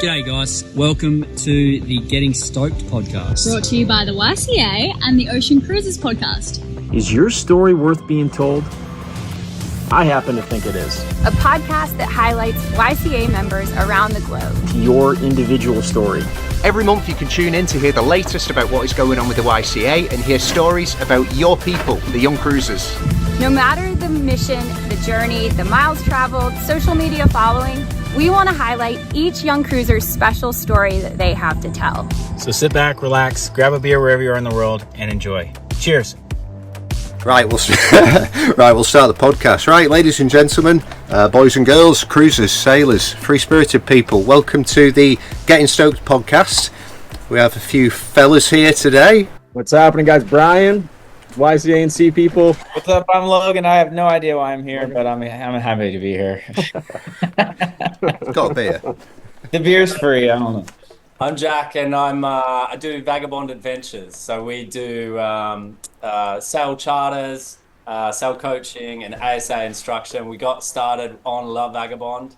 G'day guys, welcome to the Getting Stoked podcast. Brought to you by the YCA and the Ocean Cruises podcast. Is your story worth being told? I happen to think it is. A podcast that highlights YCA members around the globe. Your individual story. Every month you can tune in to hear the latest about what is going on with the YCA and hear stories about your people, the young cruisers. No matter the mission, the journey, the miles traveled, social media following, we want to highlight each young cruiser's special story that they have to tell. So sit back, relax, grab a beer wherever you are in the world, and enjoy. Cheers. Right, we'll start the podcast. Right, ladies and gentlemen, boys and girls, cruisers, sailors, free-spirited people, welcome to the Getting Stoked podcast. We have a few fellas here today. What's happening, guys? Brian, YCA and C people. What's up? I'm Logan. I have no idea why I'm here, but I'm happy to be here. Got a beer. The beer's free. I don't know. I'm Jack, and I do Vagabonde Adventures. So we do sail charters, sail coaching, and ASA instruction. We got started on La Vagabonde,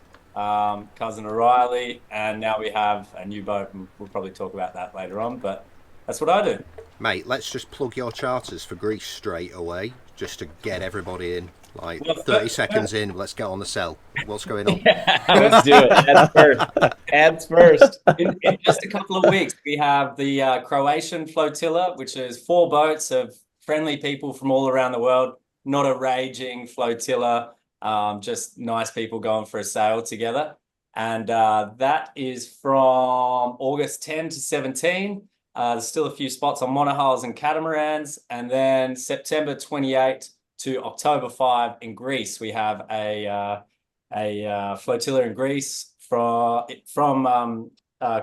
cousin O'Reilly, and now we have a new boat, and we'll probably talk about that later on. But that's what I do. Mate, let's just plug your charters for Greece straight away, just to get everybody in. Like 30 seconds in, let's get on the cell. What's going on? Let's do it. Ads first. In just a couple of weeks, we have the Croatian flotilla, which is 4 boats of friendly people from all around the world. Not a raging flotilla, just nice people going for a sail together. And that is from August 10 to 17. There's still a few spots on monohulls and catamarans. And then September 28 to October 5 in Greece, we have a flotilla in Greece from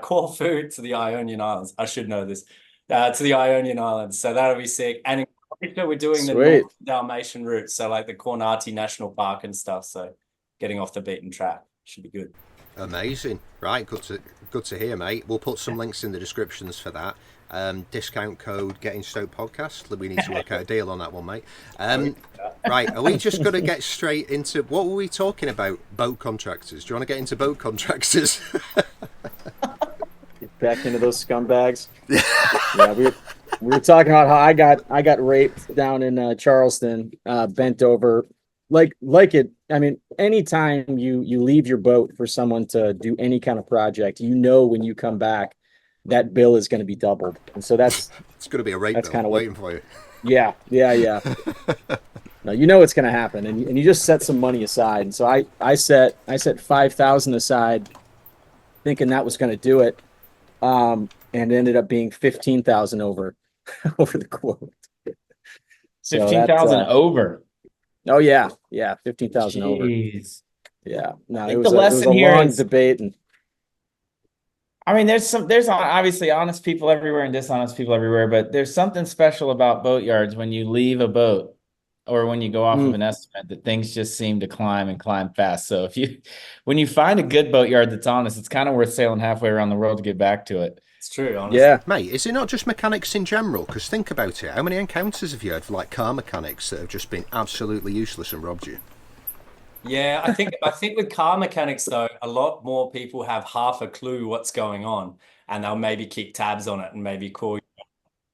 Corfu to the Ionian Islands. I should know this. To the Ionian Islands. So that'll be sick. And in Croatia, we're doing the North Dalmatian route. So like the Kornati National Park and stuff. So getting off the beaten track should be good. Amazing. Right, good to hear, mate. We'll put some links in the descriptions for that. Discount code Getting Stoked podcast. We need to work out a deal on that one, mate. Right, are we just going to get straight into what were we talking about? Boat contractors. Do you want to get into boat contractors? Get back into those scumbags. Yeah, we were talking about how I got raped down in Charleston, bent over. Like it. I mean, anytime you leave your boat for someone to do any kind of project, you know when you come back, that bill is going to be doubled, and so it's going to be a rate bill kind of waiting for you. Yeah. No, you know it's going to happen, and you just set some money aside. And so I set $5,000 aside, thinking that was going to do it, and it ended up being $15,000 over the quote. 15,000 over. Oh yeah, 15,000 over. Yeah, no, it was a long debate and. I mean, there's obviously honest people everywhere and dishonest people everywhere, but there's something special about boatyards when you leave a boat or when you go off of an estimate that things just seem to climb and climb fast. So when you find a good boatyard that's honest, it's kind of worth sailing halfway around the world to get back to it. It's true, honestly. Yeah. Mate, is it not just mechanics in general? Because think about it. How many encounters have you had for like car mechanics that have just been absolutely useless and robbed you? Yeah, I think with car mechanics though, a lot more people have half a clue what's going on, and they'll maybe keep tabs on it and maybe call you.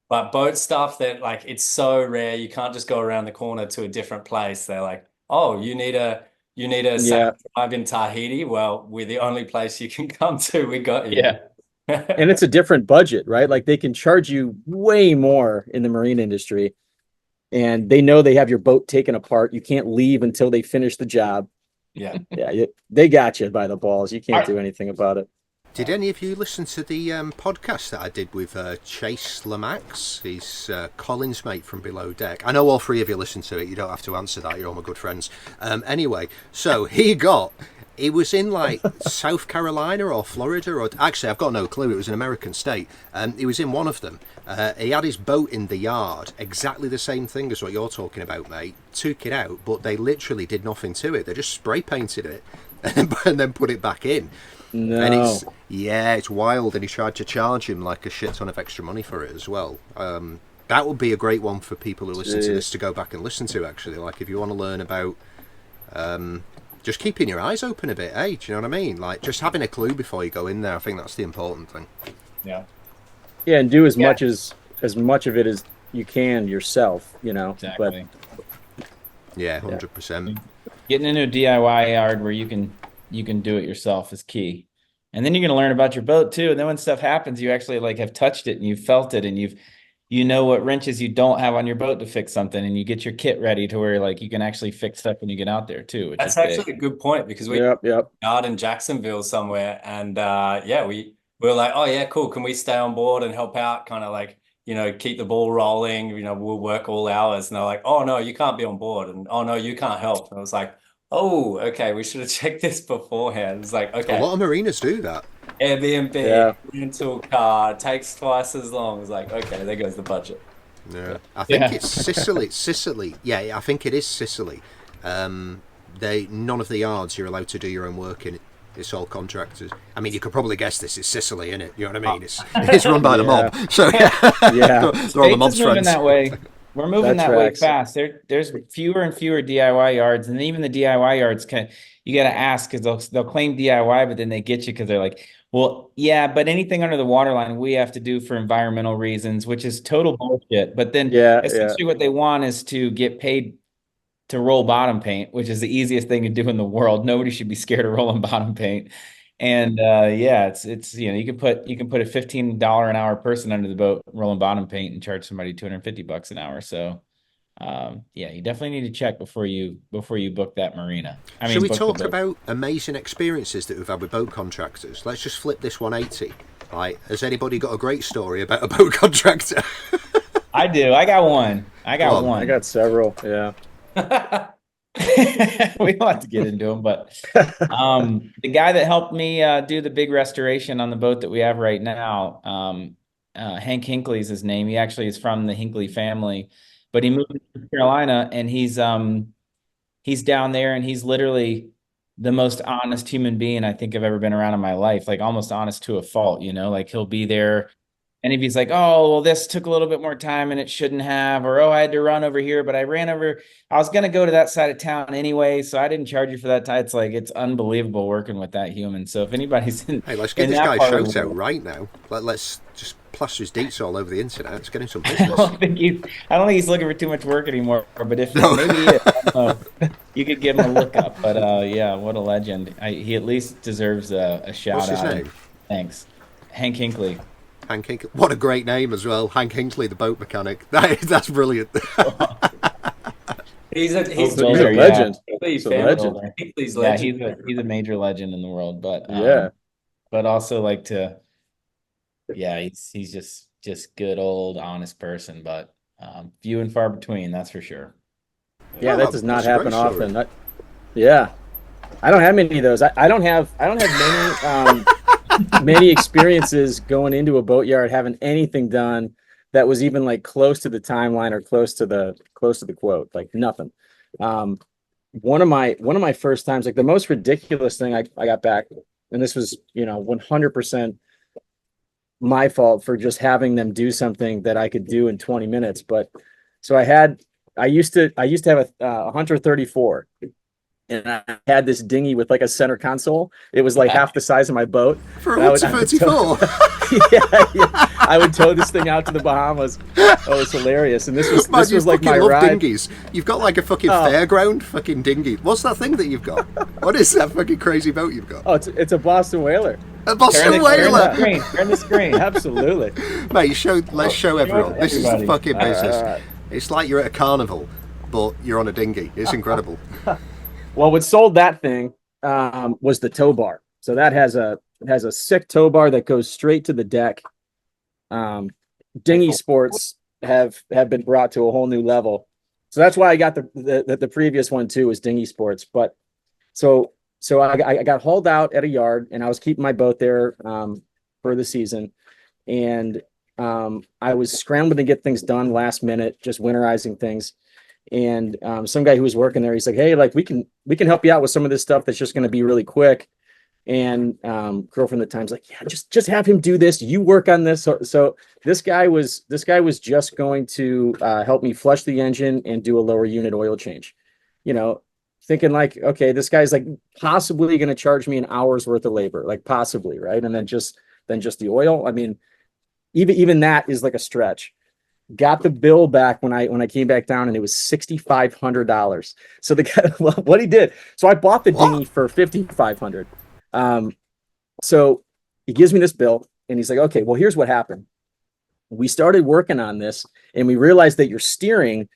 But boat stuff that like it's so rare, you can't just go around the corner to a different place. They're like, oh, you need a drive in Tahiti. Well, we're the only place you can come to. We got you. Yeah. And it's a different budget, right? Like they can charge you way more in the marine industry. And they know they have your boat taken apart. You can't leave until they finish the job. Yeah. Yeah, they got you by the balls. You can't do anything about it. Did any of you listen to the podcast that I did with Chase Lamax? He's Colin's mate from Below Deck. I know all 3 of you listened to it. You don't have to answer that. You're all my good friends. Anyway, so he was in like South Carolina or Florida, or actually I've got no clue. It was an American state. He was in one of them. He had his boat in the yard, exactly the same thing as what you're talking about, mate. Took it out, but they literally did nothing to it. They just spray painted it and then put it back in. No. And it's wild, and he tried to charge him like a shit ton of extra money for it as well. That would be a great one for people who listen to this to go back and listen to, actually. Like if you want to learn about just keeping your eyes open a bit, do you know what I mean? Like, just having a clue before you go in there. I think that's the important thing. Yeah. Yeah, and do as much of it as you can yourself, Exactly. Yeah, 100%. Getting into a DIY yard where you can do it yourself is key. And then you're going to learn about your boat too. And then when stuff happens, you actually like have touched it and you've felt it and you know what wrenches you don't have on your boat to fix something, and you get your kit ready to where like you can actually fix stuff when you get out there too. That's actually a good point, because we yep. out in Jacksonville somewhere, and we were like, oh yeah, cool. Can we stay on board and help out? Kind of like, keep the ball rolling. We'll work all hours. And they're like, oh no, you can't be on board, and oh no, you can't help. And I was like, oh, okay, we should have checked this beforehand. It's like, okay, a lot of marinas do that. Airbnb, rental car, takes twice as long. It's like, okay, there goes the budget. Yeah, I think it's Sicily. Yeah, I think it is Sicily. None of the yards you're allowed to do your own work in. It's all contractors. I mean, you could probably guess this is Sicily, isn't it? You know what I mean? It's run by the mob. So they're all the mob's friends. That way. We're moving that way fast. There's fewer and fewer DIY yards, and even the DIY yards you got to ask, because they'll claim DIY, but then they get you because they're like, well, yeah, but anything under the waterline we have to do for environmental reasons, which is total bullshit. But then essentially what they want is to get paid to roll bottom paint, which is the easiest thing to do in the world. Nobody should be scared of rolling bottom paint. And it's you can put a $15 an hour person under the boat rolling bottom paint and charge somebody $250 an hour. So you definitely need to check before you book that marina. Should we talk about amazing experiences that we've had with boat contractors? Let's just flip this 180. Right, has anybody got a great story about a boat contractor? I do. I got one. I got several. Yeah. We don't have to get into them, but the guy that helped me do the big restoration on the boat that we have right now, Hank Hinckley is his name. He actually is from the Hinckley family, but he moved to North Carolina, and he's down there, and he's literally the most honest human being I think I've ever been around in my life. Like, almost honest to a fault, like he'll be there. And if he's like, oh, well, this took a little bit more time and it shouldn't have, or, oh, I had to run over here, but I was going to go to that side of town anyway, so I didn't charge you for that time. It's like, it's unbelievable working with that human. So if anybody's Hey, let's get this guy a shout out right now. Let's just plaster his deets all over the internet. Let's get him some business. I don't think he's looking for too much work anymore, but if maybe he is, I don't know. You could give him a look up. But what a legend. He at least deserves a shout out. What's his name? Thanks. Hank Hinckley. Hank Hinckley. What a great name as well. Hank Hinckley, the boat mechanic. That's brilliant. He's a legend. He's a legend. He's legend. Yeah, he's a major legend in the world, but but also he's just good old honest person, but few and far between, that's for sure. Yeah, that does not happen often. I don't have many of those. I don't have many many experiences going into a boatyard having anything done that was even like close to the timeline or close to the quote, like nothing. One of my first times, like the most ridiculous thing I got back, and this was 100% my fault for just having them do something that I could do in 20 minutes. But so I used to have a Hunter 34. And I had this dinghy with like a center console. It was like half the size of my boat. For a 34. I would tow this thing out to the Bahamas. Oh, it's hilarious. And this was like my ride. Dinghies. You've got like a fucking fairground fucking dinghy. What's that thing that you've got? What is that fucking crazy boat you've got? Oh, it's a Boston Whaler. A Boston Whaler. Turn the screen. Absolutely. Mate, let's show everyone. This is the fucking business. Right. It's like you're at a carnival, but you're on a dinghy. It's incredible. Well, what sold that thing was the tow bar. So that has a sick tow bar that goes straight to the deck. Dinghy sports have been brought to a whole new level. So that's why I got the previous one too, was dinghy sports. But so I got hauled out at a yard, and I was keeping my boat there for the season, and I was scrambling to get things done last minute, just winterizing things. And some guy who was working there, he's like, hey, like we can help you out with some of this stuff that's just going to be really quick. And girlfriend at the time's like, yeah, just have him do this. You work on this. So this guy was just going to help me flush the engine and do a lower unit oil change. thinking like, okay, this guy's like possibly going to charge me an hour's worth of labor, like possibly, right? And then just the oil. I mean, even that is like a stretch. Got the bill back when I came back down, and it was $6,500. So the guy, what he did, so I bought the dinghy for $5,500. So he gives me this bill, and he's like, okay, well, here's what happened. We started working on this, and we realized that your steering,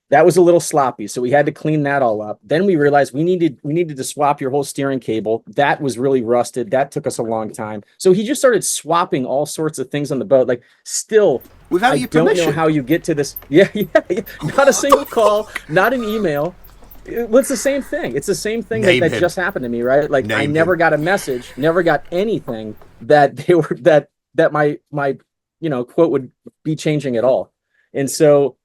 that was a little sloppy, so we had to clean that all up. Then we realized we needed to swap your whole steering cable. That was really rusted. That took us a long time. So he just started swapping all sorts of things on the boat. Like, still, without your permission. I don't know how you get to this. Yeah. Not a single call, not an email. It's the same thing. It's the same thing that just happened to me, right? Like, I never got a message, never got anything that they were that my quote would be changing at all. And so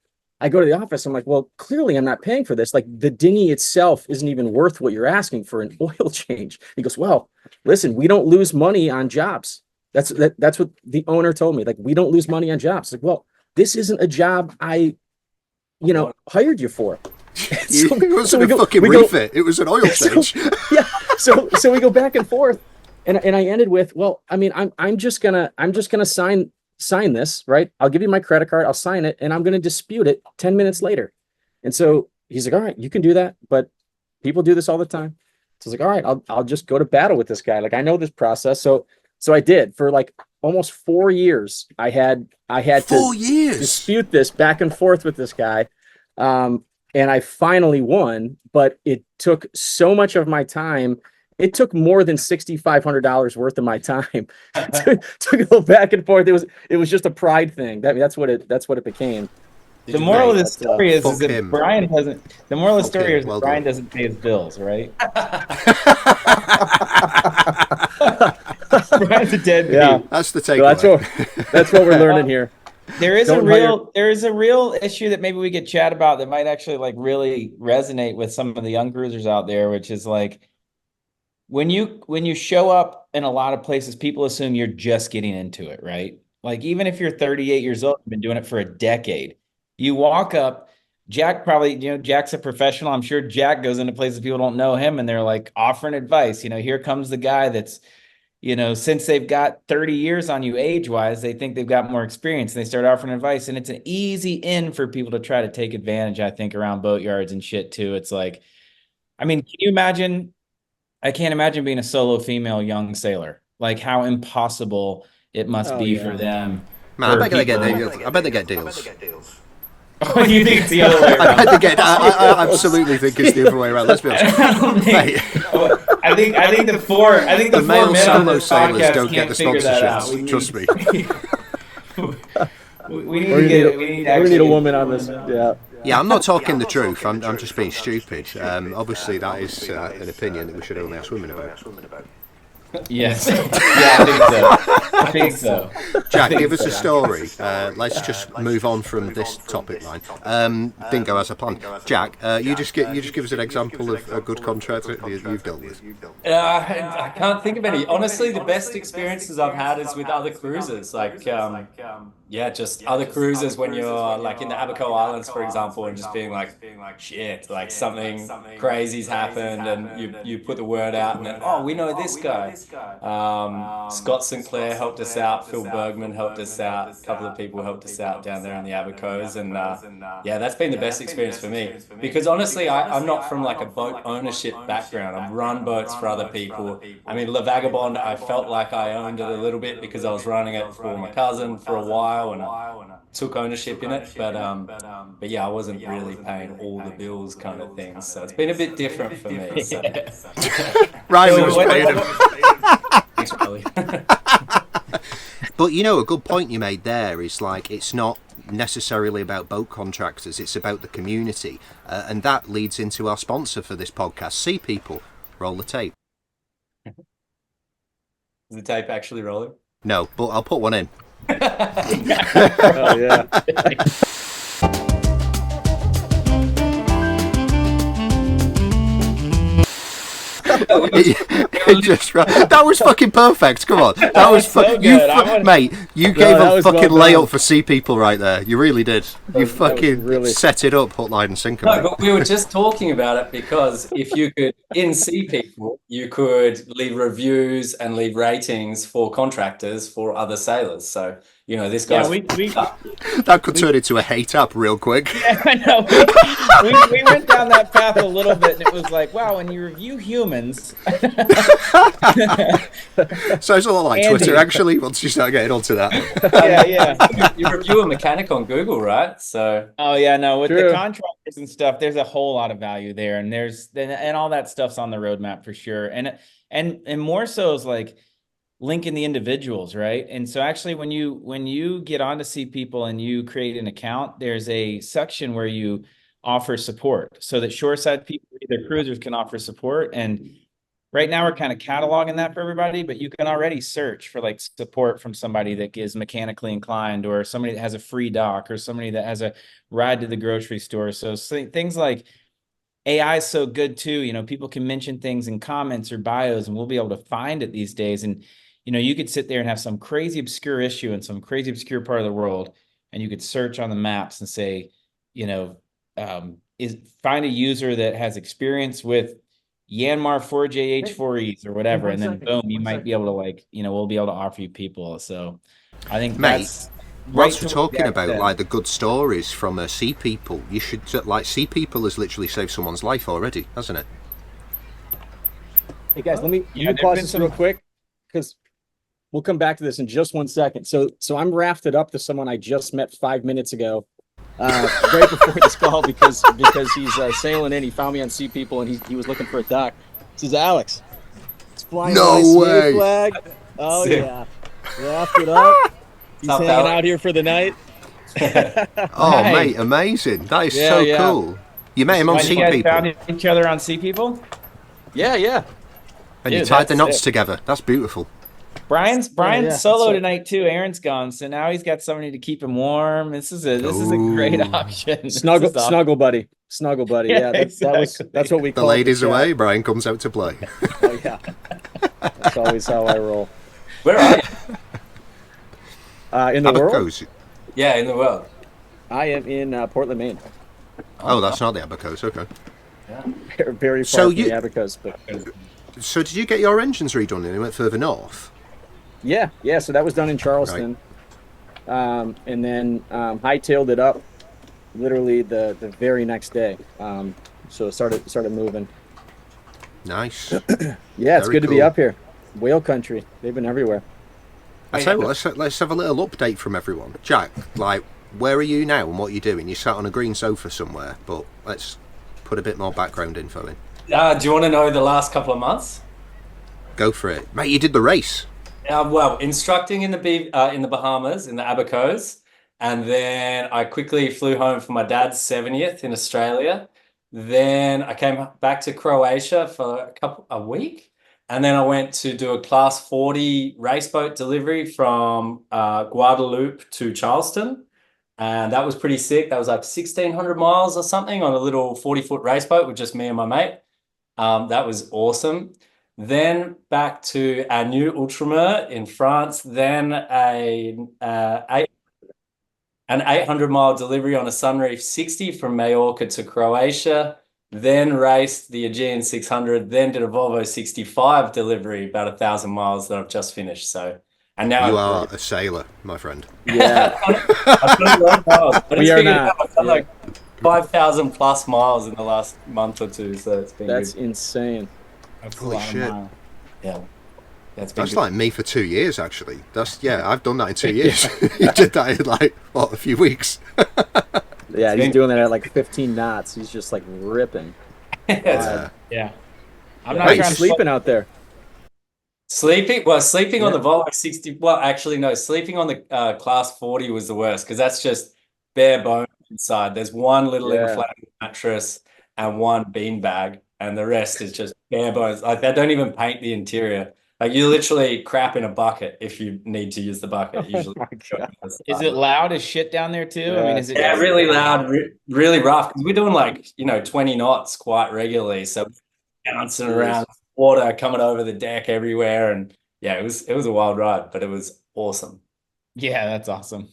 I go to the office. I'm like, well, clearly I'm not paying for this. Like, the dinghy itself isn't even worth what you're asking for an oil change. He goes, well, listen, we don't lose money on jobs. That's what the owner told me. Like, we don't lose money on jobs. Like, well, this isn't a job I, hired you for. It wasn't a fucking refit. It was an oil change. So we go back and forth, and I ended with, well, I mean, I'm just gonna sign this, right? I'll give you my credit card, I'll sign it, and I'm going to dispute it 10 minutes later. And so he's like, all right, you can do that, but people do this all the time. So I was like, all right, I'll just go to battle with this guy. Like, I know this process. So I did for like almost 4 years. I had to dispute this back and forth with this guy. And I finally won, but it took so much of my time. It took more than $6,500 worth of my time to go back and forth. It was just a pride thing. That's what it became. The moral of the story is that Brian doesn't. The moral of the story is Brian doesn't pay his bills, right? Brian's a deadbeat. Yeah, that's the takeaway. So that's what we're learning here. There is a real issue that maybe we could chat about that might actually like really resonate with some of the young cruisers out there, which is like, when you show up in a lot of places, people assume you're just getting into it, right? Like, even if you're 38 years old, you've been doing it for a decade. You walk up, Jack probably, Jack's a professional. I'm sure Jack goes into places people don't know him, and they're like offering advice. Here comes the guy that's, since they've got 30 years on you age-wise, they think they've got more experience, and they start offering advice. And it's an easy in for people to try to take advantage, I think, around boatyards and shit too. It's like, I mean, can you imagine? I can't imagine being a solo female young sailor. Like, how impossible it must be for them. Man, I bet they get deals. Oh, you think it's the other way around? I absolutely think it's the other way around. Let's be honest. I think the male solo sailors don't get the sponsorships. Trust me. We need a woman on this. Yeah. Yeah, I'm not talking the truth. I'm just being stupid. Obviously, that is an opinion that we should only ask women about. Yes. I think so. Jack, give us a story. Let's just move on from this topic line. Didn't go as a plan. Jack, you just give us an example of a good contract that you've dealt with. I can't think of any. Honestly, the best experiences I've had is with other cruisers. Like, just other cruisers when you're like in the Abaco Islands, for example, and just being like, shit, like something crazy's happened, and you put the word out, and then, we know this guy. Scott Sinclair helped us out. Phil Bergman helped us out. A couple of people helped us out down there in the Abacos, and that's been the best experience for me. Because honestly, I'm not from like a boat ownership background. I've run boats for other people. I mean, La Vagabonde, I felt like I owned it a little bit because I was running it for my cousin for a while, and I took ownership in it. But I wasn't really paying all the bills, kind of thing. So it's been a bit different for me. So. Riley was paying him. Thanks, Riley. But a good point you made there is like, it's not necessarily about boat contractors, it's about the community, and that leads into our sponsor for this podcast. Sea People, roll the tape. Is the tape actually rolling? No, but I'll put one in. Oh yeah. That was fucking perfect. Come on, that was so good. mate. You gave a fucking layup for sea people right there. You really did. You fucking really... set it up, hook, line, and sinker. No, but we were just talking about it because if you could, in Sea People, you could leave reviews and leave ratings for contractors for other sailors. So, you know, this guy's... that could turn into a hate app real quick. Yeah, I know. We went down that path a little bit, and it was like, wow, when you review humans... Sounds a lot like Andy. Twitter, actually, once you start getting onto that. Yeah. You review a mechanic on Google, right? So... Oh, yeah, no, with True. the contractors and stuff, there's a whole lot of value there, and and all that stuff's on the roadmap for sure. And more so is like linking the individuals, right? And so actually when you get on to See People and you create an account, there's a section where you offer support so that shoreside people, either cruisers, can offer support. And right now we're kind of cataloging that for everybody, but you can already search for like support from somebody that is mechanically inclined, or somebody that has a free dock, or somebody that has a ride to the grocery store. So things like AI is so good too. You know, people can mention things in comments or bios, and we'll be able to find it these days. And, you know, you could sit there and have some crazy obscure issue in some crazy obscure part of the world, and you could search on the maps and say, you know, find a user that has experience with Yanmar 4JH4Es or whatever, and then boom, you might be able to, like, you know, we'll be able to offer you people. So I think that's... Once we're talking about like the good stories from Sea People, you should, like, Sea People has literally saved someone's life already, hasn't it? Hey guys, let me pause this real quick, because we'll come back to this in just 1 second. So I'm rafted up to someone I just met 5 minutes ago, right before this call, because he's sailing in. He found me on Sea People, and he was looking for a dock. This is Alex. It's flying no way flag. Oh yeah, rafted up. He's hanging out here for the night. Oh, mate, amazing. That is so cool. You met him on Sea People. You guys found each other on Sea People? Yeah. And you tied the knots together. That's beautiful. Brian's solo tonight too. Aaron's gone, so now he's got somebody to keep him warm. This is a great option. Snuggle buddy. Yeah, exactly. that's what we call the ladies away. Brian comes out to play. Oh yeah, that's always how I roll. Where are you? In the world? Yeah, in the world. I am in Portland, Maine. Oh, that's not the Abacos. Okay. Yeah. Very far from the Abacos, but. So did you get your engines redone and you went further north? Yeah. So that was done in Charleston, right. And then hightailed it up, literally the very next day. So it started moving. Nice. Yeah, it's good to be up here. Whale country. They've been everywhere. I tell you what, let's have a little update from everyone. Jack, like, where are you now and what are you doing? You sat on a green sofa somewhere, but let's put a bit more background info in. Do you want to know the last couple of months? Go for it, mate. You did the race. Well, instructing in the Bahamas, in the Abacos, and then I quickly flew home for my dad's 70th in Australia. Then I came back to Croatia for a week. And then I went to do a Class 40 race boat delivery from Guadeloupe to Charleston. And that was pretty sick. That was like 1,600 miles or something on a little 40-foot race boat with just me and my mate. That was awesome. Then back to our new Ultramar in France. Then an 800-mile delivery on a Sunreef 60 from Majorca to Croatia. Then raced the Aegean 600, then did a Volvo 65 delivery, about 1,000 miles that I've just finished. So, and now you are a sailor, my friend. Yeah, we are not. I've done like 5,000 plus miles in the last month or two, so it's been. That's insane. That's holy shit! Yeah, that's like me for 2 years, actually. I've done that in 2 years. You did that in like a few weeks. Yeah, he's doing that at like 15 knots. He's just like ripping. Yeah. I'm not trying to sleeping out there. Sleeping on the Volvo 60. Well, actually, no. Sleeping on the Class 40 was the worst because that's just bare bones inside. There's one little inflatable mattress and one bean bag, and the rest is just bare bones. Like they don't even paint the interior. Like you literally crap in a bucket if you need to use the bucket. Usually, is it loud as shit down there too? Yeah. I mean, is it? Yeah, really loud, really rough. We're doing like 20 knots quite regularly, so bouncing around water coming over the deck everywhere, and yeah, it was a wild ride, but it was awesome. Yeah, that's awesome.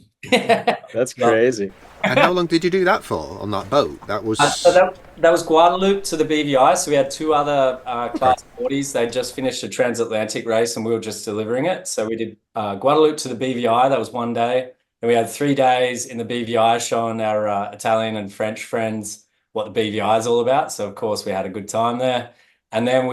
That's crazy. And how long did you do that for on that boat? That was So that was Guadalupe to the BVI. So we had two other Class 40s. They just finished a transatlantic race, and we were just delivering it. So we did Guadalupe to the BVI. That was one day. And we had 3 days in the BVI showing our Italian and French friends what the BVI is all about. So of course we had a good time there. And then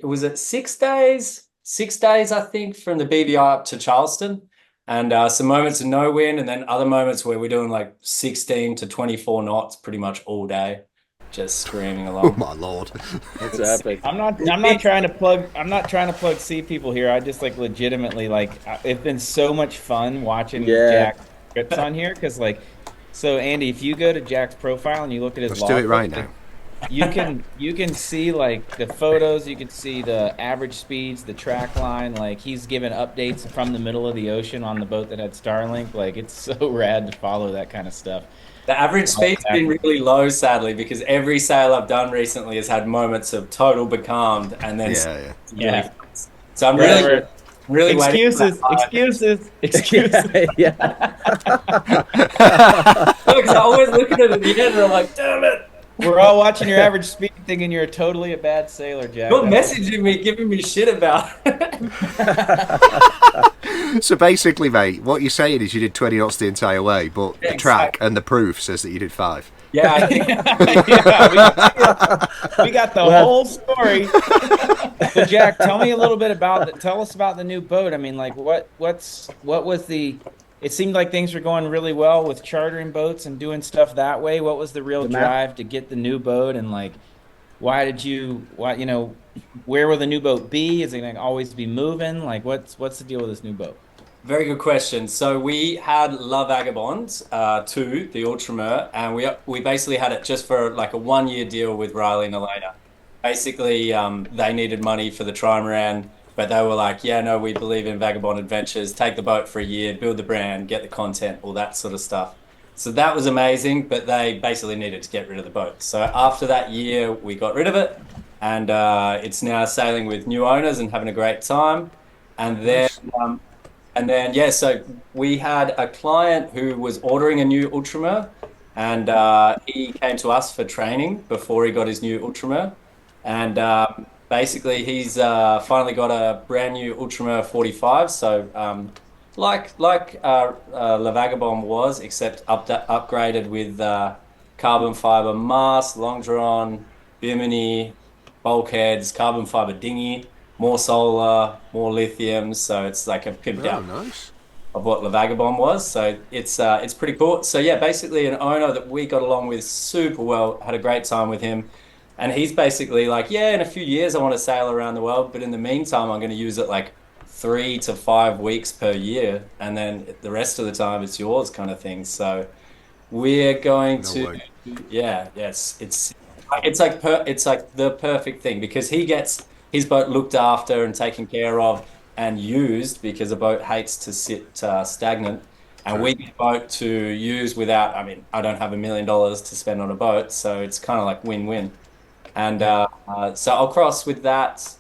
was it 6 days? 6 days, I think, from the BVI up to Charleston. And some moments of no wind, and then other moments where we're doing like 16 to 24 knots pretty much all day, just screaming along. oh my lord. That's epic. I'm not trying to plug Sea People here. I just like legitimately like it's been so much fun watching Jack's trips on here, because like, so Andy, if you go to Jack's profile and you look at his Let's do it right now. you can see like the photos, you can see the average speeds, the track line. Like he's given updates from the middle of the ocean on the boat that had Starlink. Like it's so rad to follow that kind of stuff. The average speed's been really low, sadly, because every sail I've done recently has had moments of total becalmed, and then Yeah. So I'm really excuses. Yeah. Look, I always look at it at the end and I'm like, damn it. We're all watching your average speed thinking you're totally a bad sailor, Jack. You're messaging me, giving me shit about it. So basically, mate, what you're saying is you did 20 knots the entire way, but the track and the proof says that you did 5. Yeah, we got the whole story. So Jack, tell me a little bit tell us about the new boat. I mean, like what was the, it seemed like things were going really well with chartering boats and doing stuff that way. What was the real drive to get the new boat, and like where will the new boat be? Is it going to always be moving? Like what's the deal with this new boat? very good question. So we had La Vagabonde 2, the Ultramar, and we basically had it just for like a 1-year deal with Riley and Elena. Basically, they needed money for the trimaran, but they were like, yeah, no, we believe in Vagabonde Adventures, take the boat for a year, build the brand, get the content, all that sort of stuff. So that was amazing, but they basically needed to get rid of the boat. So after that year, we got rid of it, and it's now sailing with new owners and having a great time. And then, yeah, so we had a client who was ordering a new Ultramar, and he came to us for training before he got his new Ultramar. And basically, he's finally got a brand new Ultramar 45. So like La Vagabonde was, except upgraded with carbon fiber mast, longeron, bimini, bulkheads, carbon fiber dinghy, more solar, more lithium. So it's like a pimped out of what La Vagabonde was. So it's pretty cool. So yeah, basically an owner that we got along with super well, had a great time with him. And he's basically like, yeah, in a few years I want to sail around the world, but in the meantime I'm going to use it like 3 to 5 weeks per year, and then the rest of the time it's yours, kind of thing. So we're going it's like the perfect thing, because he gets his boat looked after and taken care of and used, because a boat hates to sit stagnant, and we get a boat to use without, I mean, I don't have $1 million to spend on a boat, so it's kind of like win-win. And so I'll cross with that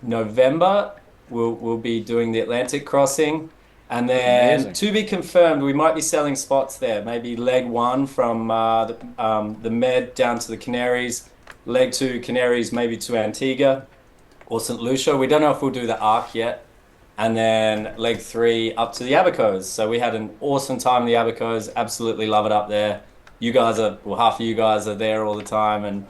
November. We'll be doing the Atlantic crossing, and then to be confirmed, we might be selling spots there. Maybe leg 1 from the Med down to the Canaries, leg 2 Canaries, maybe to Antigua or St. Lucia. We don't know if we'll do the Arc yet, and then leg 3 up to the Abacos. So we had an awesome time in the Abacos. Absolutely love it up there. You guys half of you guys are there all the time, and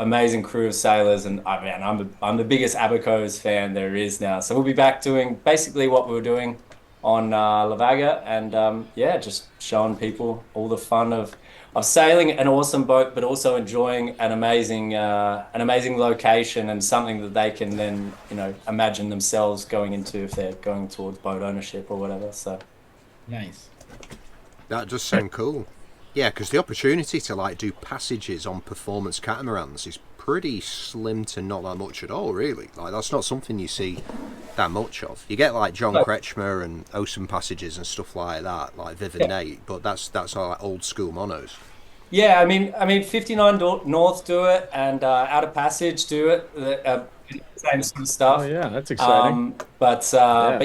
amazing crew of sailors, and I'm the biggest Abacos fan there is now. So we'll be back doing basically what we were doing on La Vaga, and just showing people all the fun of sailing an awesome boat, but also enjoying an amazing location and something that they can then imagine themselves going into if they're going towards boat ownership or whatever. So nice. That does sound cool. Yeah, because the opportunity to like do passages on performance catamarans is pretty slim to not that much at all, really. Like that's not something you see that much of. You get like John Kretschmer and ocean passages and stuff like that, like Viv and Nate, but that's all like old school monos. Yeah, I mean, 59 North do it, and Out of Passage do it. same sort of stuff. Oh yeah, that's exciting. But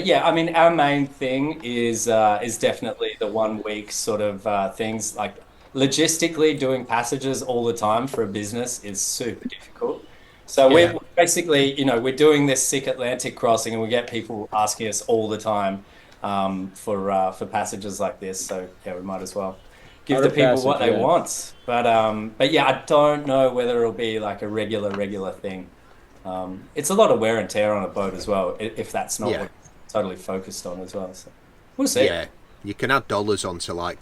yeah, I mean, our main thing is definitely the 1 week sort of things. Like logistically, doing passages all the time for a business is super difficult. So we're basically, we're doing this sick Atlantic crossing, and we get people asking us all the time for passages like this. So yeah, we might as well give the people what they want. But yeah, I don't know whether it'll be like a regular thing. It's a lot of wear and tear on a boat as well, if that's not what it's totally focused on as well. So we'll see. Yeah, you can add dollars onto like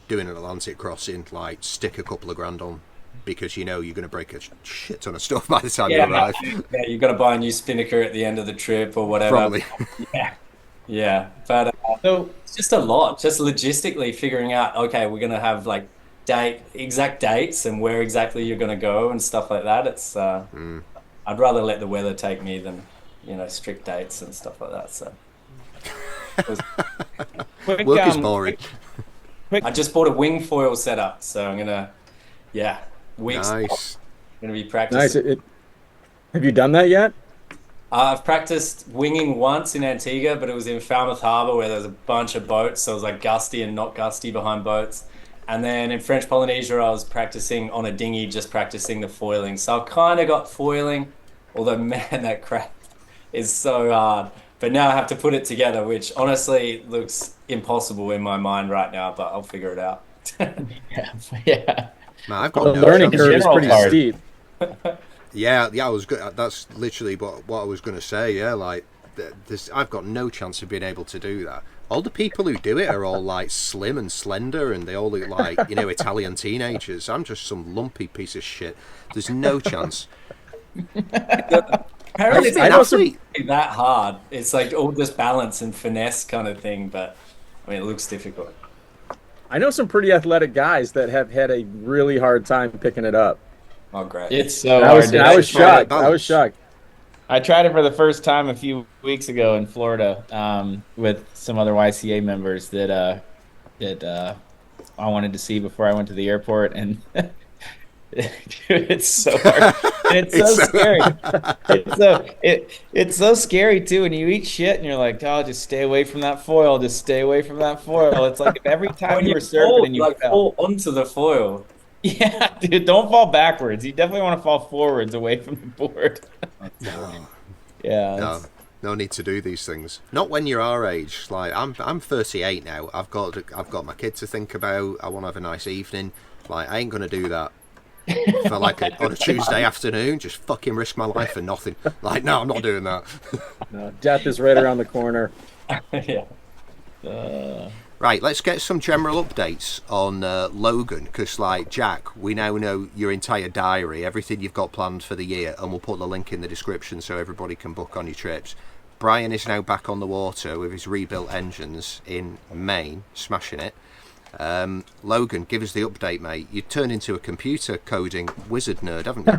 doing an Atlantic crossing, like stick a couple of grand on, because you're going to break a shit ton of stuff by the time you arrive. Yeah, you've got to buy a new spinnaker at the end of the trip or whatever. Probably. Yeah. But so it's just a lot, just logistically figuring out, okay, we're going to have like exact dates and where exactly you're going to go and stuff like that. It's I'd rather let the weather take me than, strict dates and stuff like that. So work is boring. I just bought a wing foil setup, so I'm gonna, weeks. Nice. I'm gonna be practicing. Nice. Have you done that yet? I've practiced winging once in Antigua, but it was in Falmouth Harbour where there was a bunch of boats, so it was like gusty and not gusty behind boats. And then in French Polynesia, I was practicing on a dinghy, just practicing the foiling. So I've kind of got foiling, although man, that crap is so hard. But now I have to put it together, which honestly looks impossible in my mind right now, but I'll figure it out. Yeah. Man, I've got The learning curve is pretty steep. Yeah, I was good. That's literally what I was going to say. Yeah, like I've got no chance of being able to do that. All the people who do it are all like slim and slender, and they all look like Italian teenagers. I'm just some lumpy piece of shit. There's no chance. Apparently, it's not that hard. It's like all just balance and finesse kind of thing, but I mean, it looks difficult. I know some pretty athletic guys that have had a really hard time picking it up. Oh, great! It's so hard. I was shocked. I was shocked. I tried it for the first time a few weeks ago in Florida with some other YCA members that I wanted to see before I went to the airport, and dude, it's so hard. And it's so scary. It's so scary too. And you eat shit, and you're like, "Oh, just stay away from that foil. Just stay away from that foil." It's like if every time you were surfing, and you fall onto the foil. Yeah, dude, don't fall backwards. You definitely want to fall forwards away from the board. No. Yeah. No need to do these things. Not when you're our age. Like I'm 38 now. I've got my kid to think about. I want to have a nice evening. Like I ain't gonna do that for like on a Tuesday afternoon. Just fucking risk my life for nothing. Like no, I'm not doing that. No, death is right around the corner. Yeah. Right, let's get some general updates on Logan, because like Jack, we now know your entire diary, everything you've got planned for the year, and we'll put the link in the description so everybody can book on your trips. Brian is now back on the water with his rebuilt engines in Maine, smashing it. Logan, give us the update, mate. You turned into a computer coding wizard nerd, haven't you?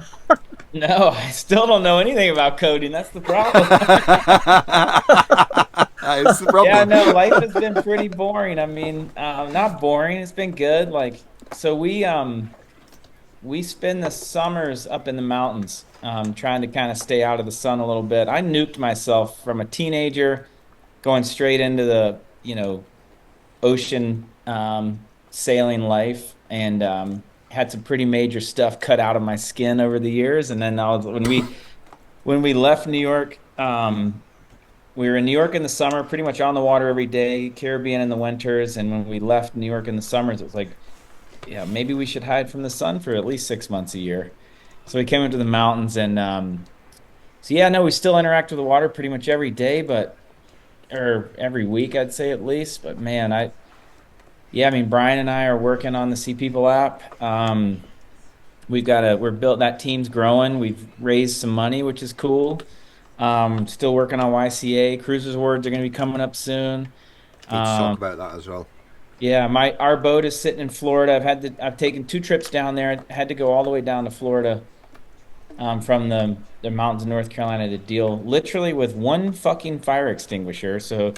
No, I still don't know anything about coding. That's the problem. That's the problem. Yeah, no, life has been pretty boring. I mean, not boring. It's been good. Like, so we spend the summers up in the mountains, trying to kind of stay out of the sun a little bit. I nuked myself from a teenager, going straight into the ocean sailing life, and had some pretty major stuff cut out of my skin over the years. And then when we left New York, we were in New York in the summer, pretty much on the water every day, Caribbean in the winters. And when we left New York in the summers, it was like, yeah, maybe we should hide from the sun for at least 6 months a year. So we came into the mountains, and we still interact with the water pretty much every day, or every week, I'd say at least. But man, Brian and I are working on the Sea People app. That team's growing. We've raised some money, which is cool. Still working on YCA. Cruisers Awards are going to be coming up soon. Need to talk about that as well. Yeah, our boat is sitting in Florida. I've taken 2 trips down there. I had to go all the way down to Florida from the mountains of North Carolina to deal literally with one fucking fire extinguisher. So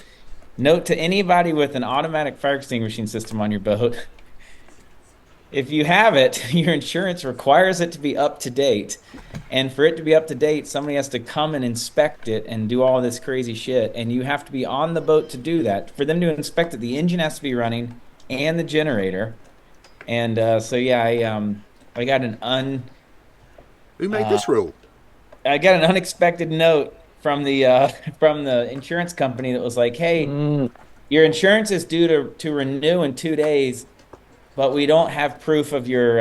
note to anybody with an automatic fire extinguishing system on your boat, if you have it, your insurance requires it to be up to date. And for it to be up to date, somebody has to come and inspect it and do all this crazy shit. And you have to be on the boat to do that. For them to inspect it, the engine has to be running and the generator. And so yeah, I got Who made this rule? I got an unexpected note from the insurance company that was like, "Hey, your insurance is due to renew in 2 days, but we don't have proof of your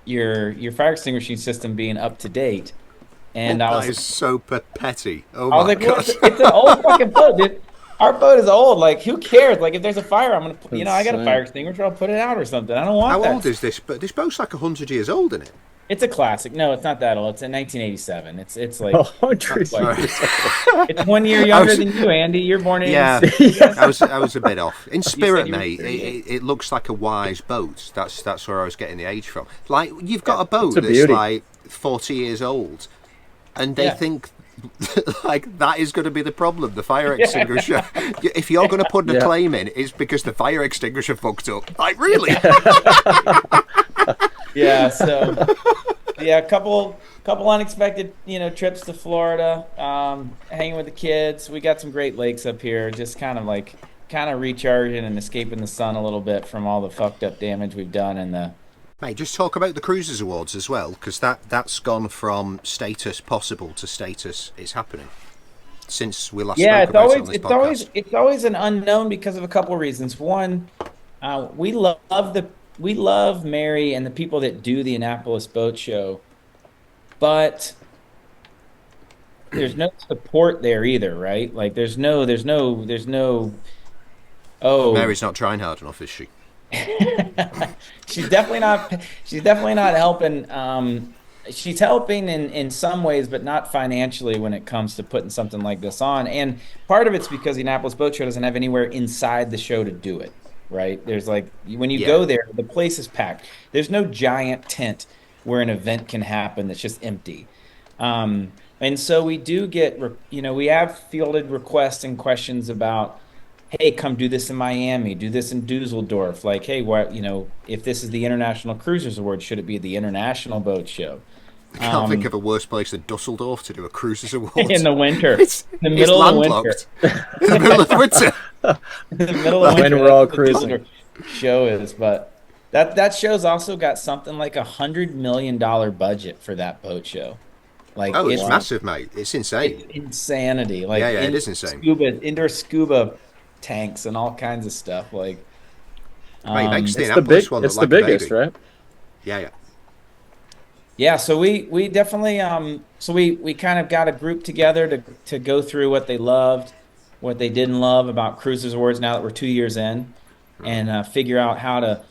fire extinguishing system being up to date." And that is so petty. Oh I was my like, god! well, it's an old fucking boat, dude. Our boat is old. Like, who cares? Like, if there's a fire, I'm gonna, I got a fire extinguisher. I'll put it out or something. I don't want How that. old is this? But this boat's like 100 years old, isn't it? It's a classic. No, it's not that old. It's in 1987. It's like 100 it's 1 year younger than you, Andy. You're born in Yeah, I was a bit off. In spirit, you were mate, 38. it looks like a wise boat. That's where I was getting the age from. Like, you've got a boat a that's beauty. like 40 years old, and they think like that is going to be the problem. The fire extinguisher. If you're going to put a claim in, it's because the fire extinguisher fucked up. Like, really? Yeah. So yeah, a couple unexpected trips to Florida, hanging with the kids. We got some great lakes up here, just kind of recharging and escaping the sun a little bit from all the fucked up damage we've done in the. Mate, just talk about the Cruisers Awards as well, because that's gone from status possible to status it's happening since we last spoke about it on this podcast. It's always an unknown because of a couple of reasons. One, we love Mary and the people that do the Annapolis Boat Show, but there's no support there either, right? Like there's no. Oh, Mary's not trying hard enough, is she? She's definitely not helping. She's helping in some ways, but not financially when it comes to putting something like this on. And part of it's because the Annapolis Boat Show doesn't have anywhere inside the show to do it, right? There's like, when you go there, the place is packed. There's no giant tent where an event can happen that's just empty. And so we do get, we have fielded requests and questions about, hey, come do this in Miami, do this in Dusseldorf. Like, hey, if this is the International Cruisers Award, should it be the International Boat Show? I can't think of a worse place than Dusseldorf to do a Cruisers Award. In the winter. It's landlocked. In the middle of the winter. In the middle of winter. When we're all cruising. Show is, but that show's also got something like $100 million budget for that boat show. Like, it's massive, mate. It's insane. It's insanity. Like, yeah, it is insane. Indoor scuba tanks and all kinds of stuff. Like, mate, makes the it's Annapolis one it's look the like a biggest, baby. right? Yeah, so we definitely we kind of got a group together to go through what they loved, what they didn't love about Cruisers Awards now that we're 2 years in, and figure out how to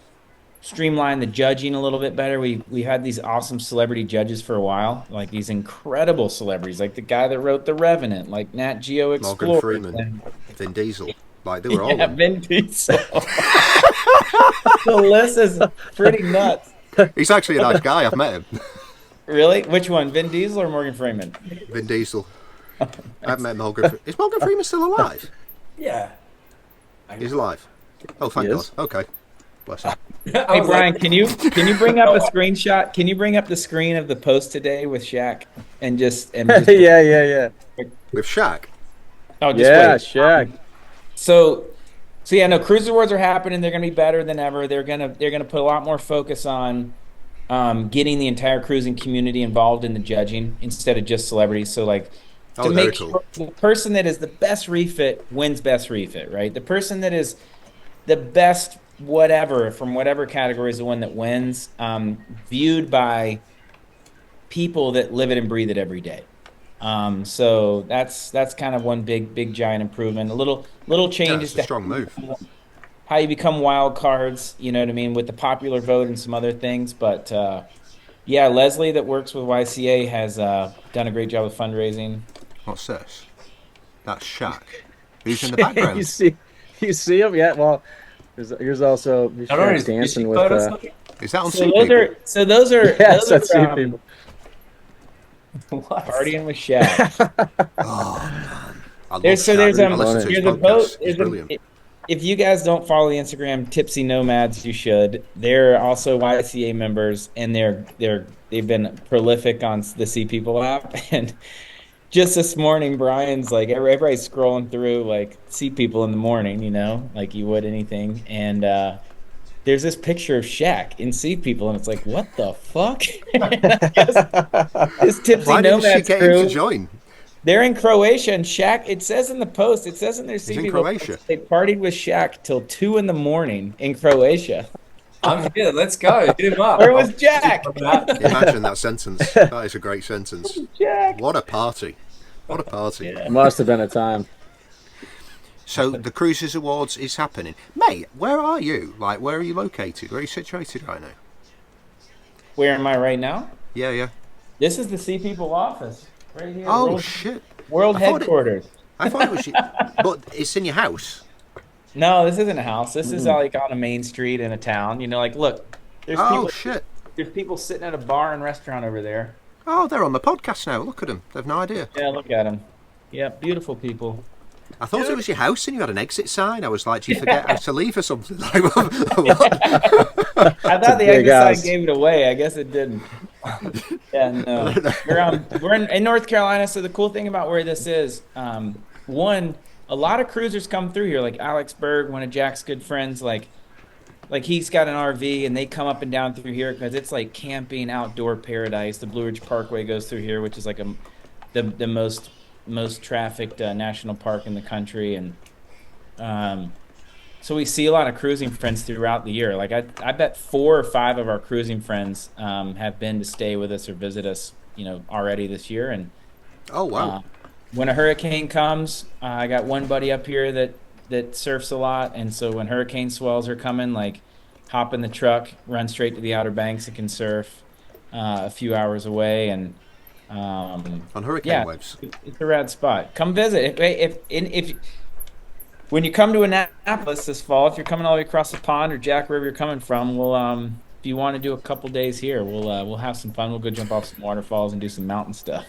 streamline the judging a little bit better. We had these awesome celebrity judges for a while, like these incredible celebrities, like the guy that wrote The Revenant, like Nat Geo Explorer, Morgan Freeman, Vin Diesel, like they were all Vin Diesel. The list is pretty nuts. He's actually a nice guy. I've met him. Really? Which one, Vin Diesel or Morgan Freeman? Vin Diesel. I've met Morgan. Is Morgan Freeman still alive? Yeah. He's alive. Oh, thank God. Okay. Bless him. Hey Brian, can you bring up a screenshot? Can you bring up the screen of the post today with Shaq and just yeah. With Shaq. Oh, just Yeah, wait. Shaq. So yeah, no, Cruise Awards are happening. They're going to be better than ever. They're gonna put a lot more focus on getting the entire cruising community involved in the judging instead of just celebrities. So like to make sure the person that is the best refit wins best refit, right? The person that is the best whatever from whatever category is the one that wins, viewed by people that live it and breathe it every day. So that's kind of one big giant improvement. A little changes to a strong move. How you become wild cards, you know what I mean, with the popular vote and some other things. But yeah, Leslie that works with YCA has done a great job of fundraising. What's this? That's Shaq. Who's in the background? you see him? Yeah. Well, here's also Shaq dancing with. Is that on so Sea those People? those are Yes, those that's are, Sea People. Partying with Shaq. Oh man, I love There's Shaq. I listen to there's his a boat. podcast. He's brilliant. if you guys don't follow the Instagram Tipsy Nomads, you should. They're also YCA members, and they've been prolific on the Sea People app. And just this morning, Brian's like, everybody's scrolling through like Sea People in the morning, you know, like you would anything. And there's this picture of Shaq in Sea People, and it's like, what the fuck? This Tipsy Why didn't she Nomads get crew, him to join? they're in Croatia, and Shaq, it says in the post, it says in their Sea in People Croatia. post, they partied with Shaq till 2 a.m. in Croatia. I'm here. Let's go. Hit him up. Where was Jack? Imagine that sentence. That is a great sentence. Jack. What a party. What a party. It must have been a time. So the Cruisers Awards is happening. Mate, where are you? Like, where are you located? Where are you situated right now? Where am I right now? Yeah. This is the Sea People office. Right here. Oh, World, shit. World I thought headquarters. I thought it was you. But it's in your house. No, this isn't a house. This is like on a main street in a town. You know, like, look, there's Shit. There's people sitting at a bar and restaurant over there. Oh, they're on the podcast now. Look at them. They've no idea. Yeah, look at them. Yeah, beautiful people. I thought it was your house and you had an exit sign. I was like, do you forget how to leave or something? Like, what? I thought the big exit sign house. gave it away. I guess it didn't. Yeah, no. We're in North Carolina, so the cool thing about where this is, one, a lot of cruisers come through here, like Alex Berg, one of Jack's good friends, like he's got an RV, and they come up and down through here because it's like camping, outdoor paradise. The Blue Ridge Parkway goes through here, which is like the most trafficked national park in the country, and so we see a lot of cruising friends throughout the year. Like I bet 4 or 5 of our cruising friends have been to stay with us or visit us, you know, already this year. And Oh, wow. when a hurricane comes, I got one buddy up here that surfs a lot, and so when hurricane swells are coming, like, hop in the truck, run straight to the Outer Banks and can surf a few hours away. And On hurricane waves. it's a rad spot. Come visit. If when you come to Annapolis this fall, if you're coming all the way across the pond, or Jack, wherever you're coming from, we'll if you want to do a couple days here, we'll have some fun. We'll go jump off some waterfalls and do some mountain stuff.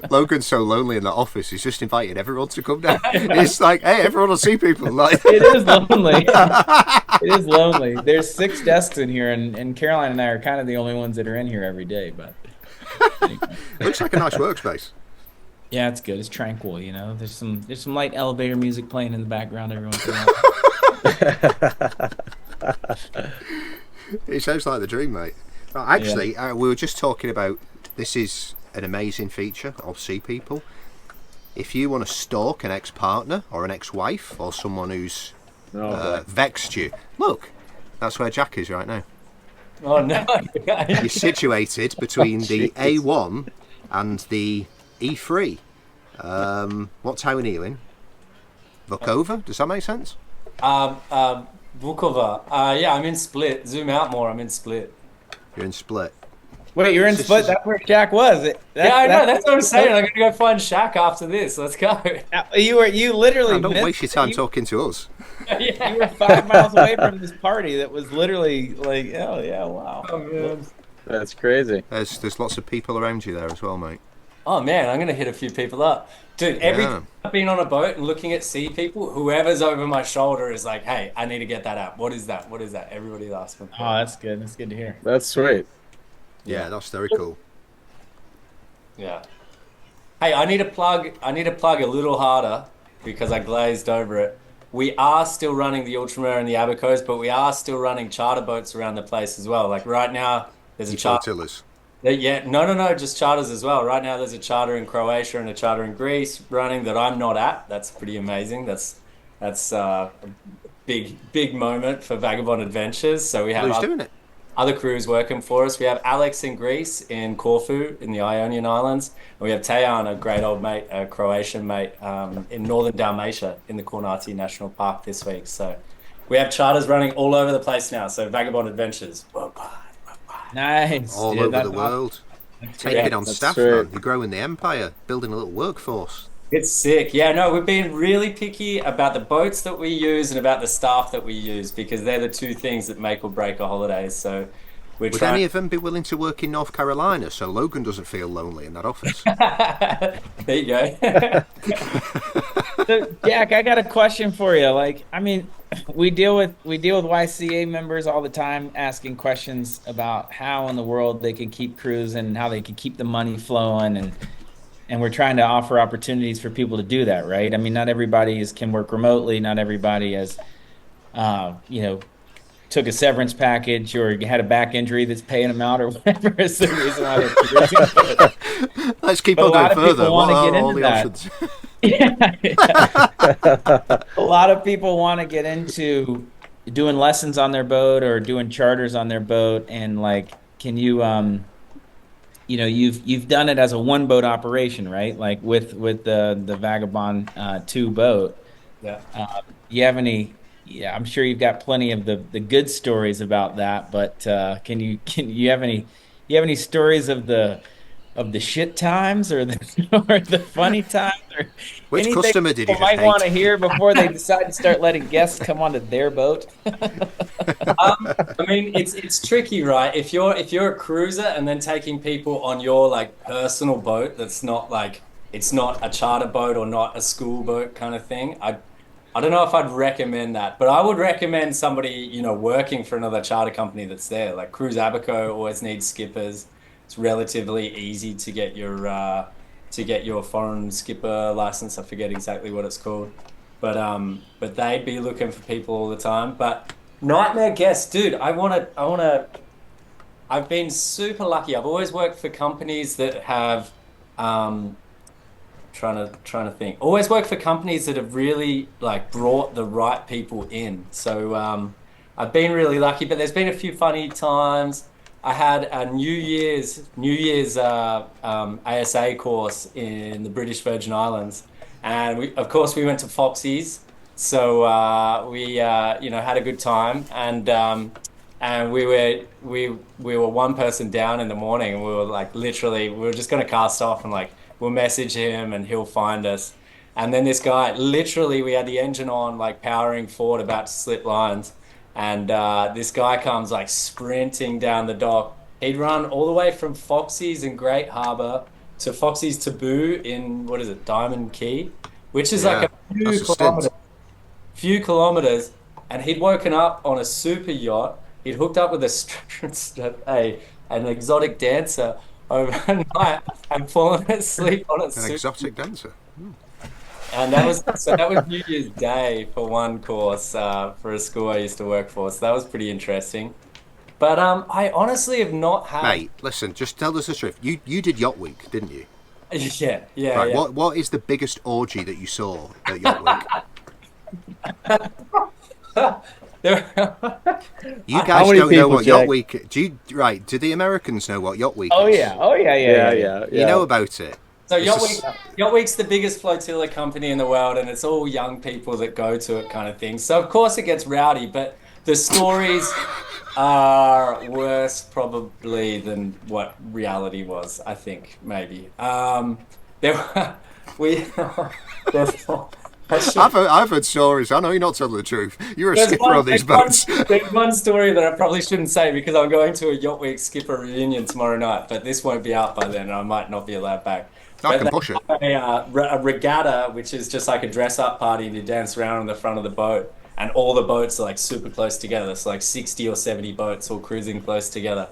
Logan's so lonely in the office. He's just invited everyone to come down. It's like, hey, everyone will see people. Like, It is lonely. It is lonely. There's 6 desks in here, and Caroline and I are kind of the only ones that are in here every day. But looks like a nice workspace. yeah, it's good. It's tranquil. You know, there's some light elevator music playing in the background every once in a while. It sounds like the dream, mate. Actually, we were just talking about, this is an amazing feature of Sea People. If you want to stalk an ex-partner or an ex-wife or someone who's vexed you, look, that's where Jack is right now. Oh no! You're situated between the A1 and the E3. What town are you in? Vukova? Does that make sense? Vukova. Yeah, I'm in Split. Zoom out more. I'm in Split. You're in Split. Wait, you're in Split? That's where Jack was. Yeah, I know. That's what I'm saying. I'm gonna go find Shaq after this. Let's go. You literally Don't missed waste your time talking to us. Yeah. You were 5 miles away from this party that was literally like, oh yeah, wow. Oh man. That's crazy. There's lots of people around you there as well, mate. Oh man, I'm gonna hit a few people up, dude. Every time I've been on a boat and looking at Sea People, whoever's over my shoulder is like, "Hey, I need to get that app. What is that? What is that?" Everybody's asking. Oh, that's good. That's good to hear. That's sweet. Yeah, that's very cool. Yeah. Hey, I need to plug a little harder because I glazed over it. We are still running the Ultramar and the Abacos, but we are still running charter boats around the place as well. Like right now, there's a charter. Flotillas. Yeah, no, just charters as well. Right now, there's a charter in Croatia and a charter in Greece running that I'm not at. That's pretty amazing. That's a big moment for Vagabonde Adventures. So we have Who's doing it? Other crews working for us. We have Alex in Greece, in Corfu, in the Ionian Islands. And we have Tejan, a great old mate, a Croatian mate, in northern Dalmatia, in the Kornati National Park this week. So we have charters running all over the place now. So Vagabonde Adventures, worldwide. Nice. All dude, over the world. Taking on staff, man. You're growing the empire, building a little workforce. It's sick. Yeah, no, we've been really picky about the boats that we use and about the staff that we use because they're the 2 things that make or break a holiday. So we're Would any of them be willing to work in North Carolina so Logan doesn't feel lonely in that office? There you go. So, Jack, I got a question for you. Like, I mean, we deal with YCA members all the time asking questions about how in the world they can keep cruising, how they can keep the money flowing, and we're trying to offer opportunities for people to do that, right? I mean, not everybody can work remotely. Not everybody has, you know, took a severance package or had a back injury that's paying them out or whatever is the reason why they're cruising. Let's keep But a on lot going of further. people What want to are get all into the that. options? Yeah. A lot of people want to get into doing lessons on their boat or doing charters on their boat, and like, can you you've done it as a one boat operation, right? Like with the Vagabond 2 boat. Yeah. You have any? Yeah, I'm sure you've got plenty of the good stories about that, but can you have any stories of the shit times or the or the funny times or Which anything customer did you people just might want to hate? hear before they decide to start letting guests come onto their boat? I mean, it's tricky, right? If you're a cruiser and then taking people on your like personal boat that's not like it's not a charter boat or not a school boat kind of thing. I don't know if I'd recommend that, but I would recommend somebody, working for another charter company that's there. Like Cruise Abaco always needs skippers. It's relatively easy to get your foreign skipper license. I forget exactly what it's called. But they'd be looking for people all the time. But nightmare guests, dude, I've been super lucky. I've always worked for companies that have trying to think. Always work for companies that have really like brought the right people in. So I've been really lucky, but there's been a few funny times. I had a New Year's ASA course in the British Virgin Islands, and of course we went to Foxy's. So we had a good time, and we were one person down in the morning, and we were like literally we were just gonna cast off and like we'll message him and he'll find us. And then this guy, literally, we had the engine on, like powering forward, about to slip lines. And this guy comes like sprinting down the dock. He'd run all the way from Foxy's in Great Harbour to Foxy's Taboo in, what is it, Diamond Key, which is like a few that's a stint. kilometers. And he'd woken up on a super yacht. He'd hooked up with an exotic dancer overnight and fallen asleep on a An super. exotic dancer. And that was New Year's Day for one course for a school I used to work for. So that was pretty interesting. But I honestly have not had. Mate, listen, just tell us the truth. You did Yacht Week, didn't you? Yeah, Right. yeah. What is the biggest orgy that you saw at Yacht Week? You How guys many don't know people, what Yacht Jack? Week. Do the Americans know what Yacht Week Oh is? yeah. You know about it. So It's Yacht Week's the biggest flotilla company in the world, and it's all young people that go to it, kind of thing. So of course it gets rowdy, but the stories are worse probably than what reality was. I think maybe. There were we. I've heard stories. I know you're not telling the truth. You're a There's skipper one, on these there's boats. one, there's one story that I probably shouldn't say because I'm going to a Yacht Week skipper reunion tomorrow night, but this won't be out by then, and I might not be allowed back. I But can they push it. have a regatta, which is just like a dress-up party, and you dance around on the front of the boat, and all the boats are like super close together. So like 60 or 70 boats all cruising close together.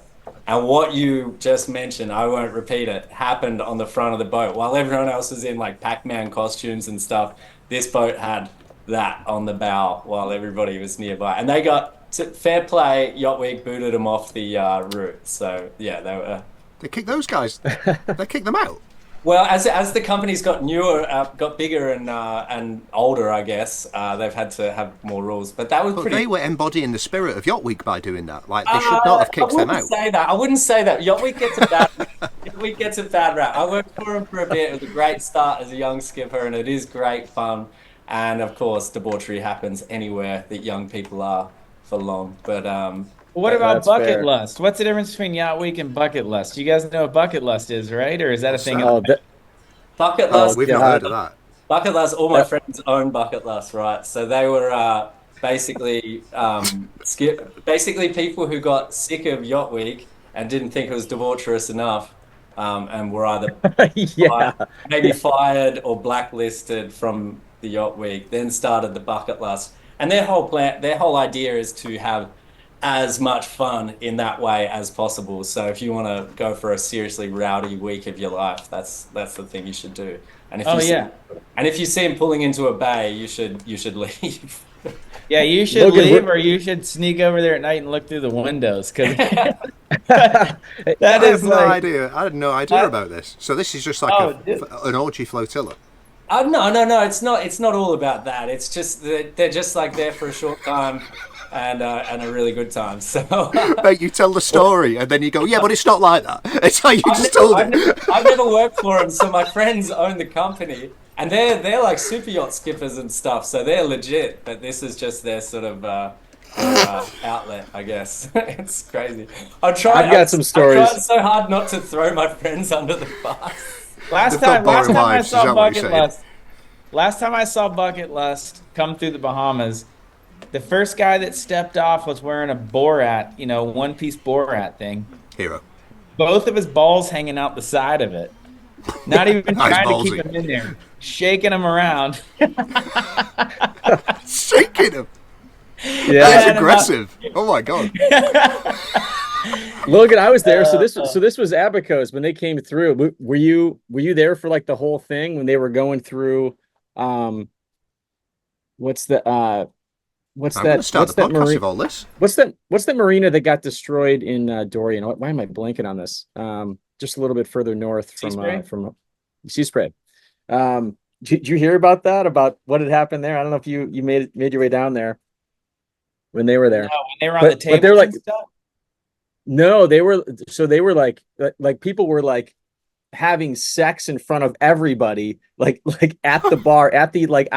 And what you just mentioned, I won't repeat it, happened on the front of the boat. While everyone else was in like Pac-Man costumes and stuff, this boat had that on the bow while everybody was nearby. And they got, fair play, Yacht Week booted them off the route. So yeah, they were... They kicked those guys. They kicked them out. Well, as the companies got newer, got bigger and older, I guess, they've had to have more rules. But that was But pretty... they were embodying the spirit of Yacht Week by doing that. Like, they should not have kicked them out. I wouldn't say that. Yacht Week gets a bad Yacht Week gets a bad rap. I worked for him for a bit. It was a great start as a young skipper, and it is great fun. And of course, debauchery happens anywhere that young people are for long. But What about That's bucket fair. lust? What's the difference between Yacht Week and bucket lust? You guys know what bucket lust is, right? Or is that a thing? Oh, bucket Oh, lust, We've not God. heard of that. bucket lust. All my friends own bucket lust, right? So they were basically basically people who got sick of Yacht Week and didn't think it was debaucherous enough, and were either yeah. maybe fired or blacklisted from the yacht week, then started the bucket list. And their whole idea is to have as much fun in that way as possible. So if you want to go for a seriously rowdy week of your life, that's the thing you should do. And if you see him pulling into a bay, you should leave. Yeah, you should leave, or you should sneak over there at night and look through the windows, because I had no idea about this. So this is just like an orgy flotilla. No, it's not all about that. It's just that they're just like there for a short time and a really good time. So mate, you tell the story and then you go, yeah, but it's not like that. It's like you just told it. I've never worked for them, so my friends own the company. And they're like super yacht skippers and stuff, so they're legit. But this is just their sort of outlet, I guess. It's crazy. I've got some stories. I tried so hard not to throw my friends under the bus. Last time I saw Bucket Lust come through the Bahamas, the first guy that stepped off was wearing a Borat, one-piece Borat thing. Hero. Both of his balls hanging out the side of it. Not even trying to keep him in there. Shaking him around. Shaking him? Yeah. That's aggressive. Oh my God. Logan, I was there. So this was Abacos when they came through. Were you there for like the whole thing when they were going through? What's that marina? What's that marina that got destroyed in Dorian? Why am I blanking on this? Just a little bit further north from Seaspray. Did you hear about that? About what had happened there? I don't know if you made your way down there when they were there. No, when they were on the table. But they're like, no, they were like people were like having sex in front of everybody, like at the bar, at the like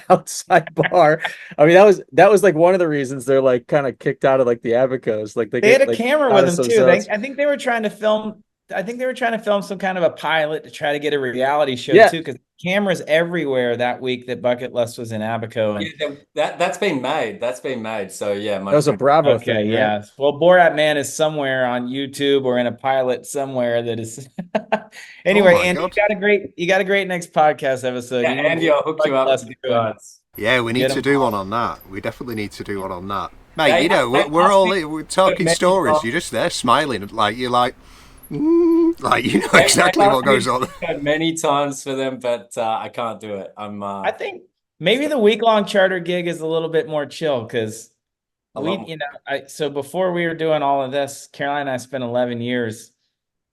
outside bar. I mean, that was like one of the reasons they're like kind of kicked out of like the Abacos. Like they had a camera with them too. I think they were trying to film. I think they were trying to film some kind of a pilot to try to get a reality show too, because cameras everywhere that week that Bucket Lust was in Abaco. And that's been made. That's been made. So yeah, that was a Bravo thing. Yeah. Right? Well, Borat Man is somewhere on YouTube or in a pilot somewhere that is. Anyway, Andy, you got a great next podcast episode. Yeah, Andy, I'll hook you up. Yeah, we need to do one on that. We definitely need to do one on that, mate. We're talking stories. You're just there smiling, like you're like. Like you know exactly what goes on. Many times for them, but I can't do it. I think maybe the week-long charter gig is a little bit more chill because so before we were doing all of this, Caroline and I spent 11 years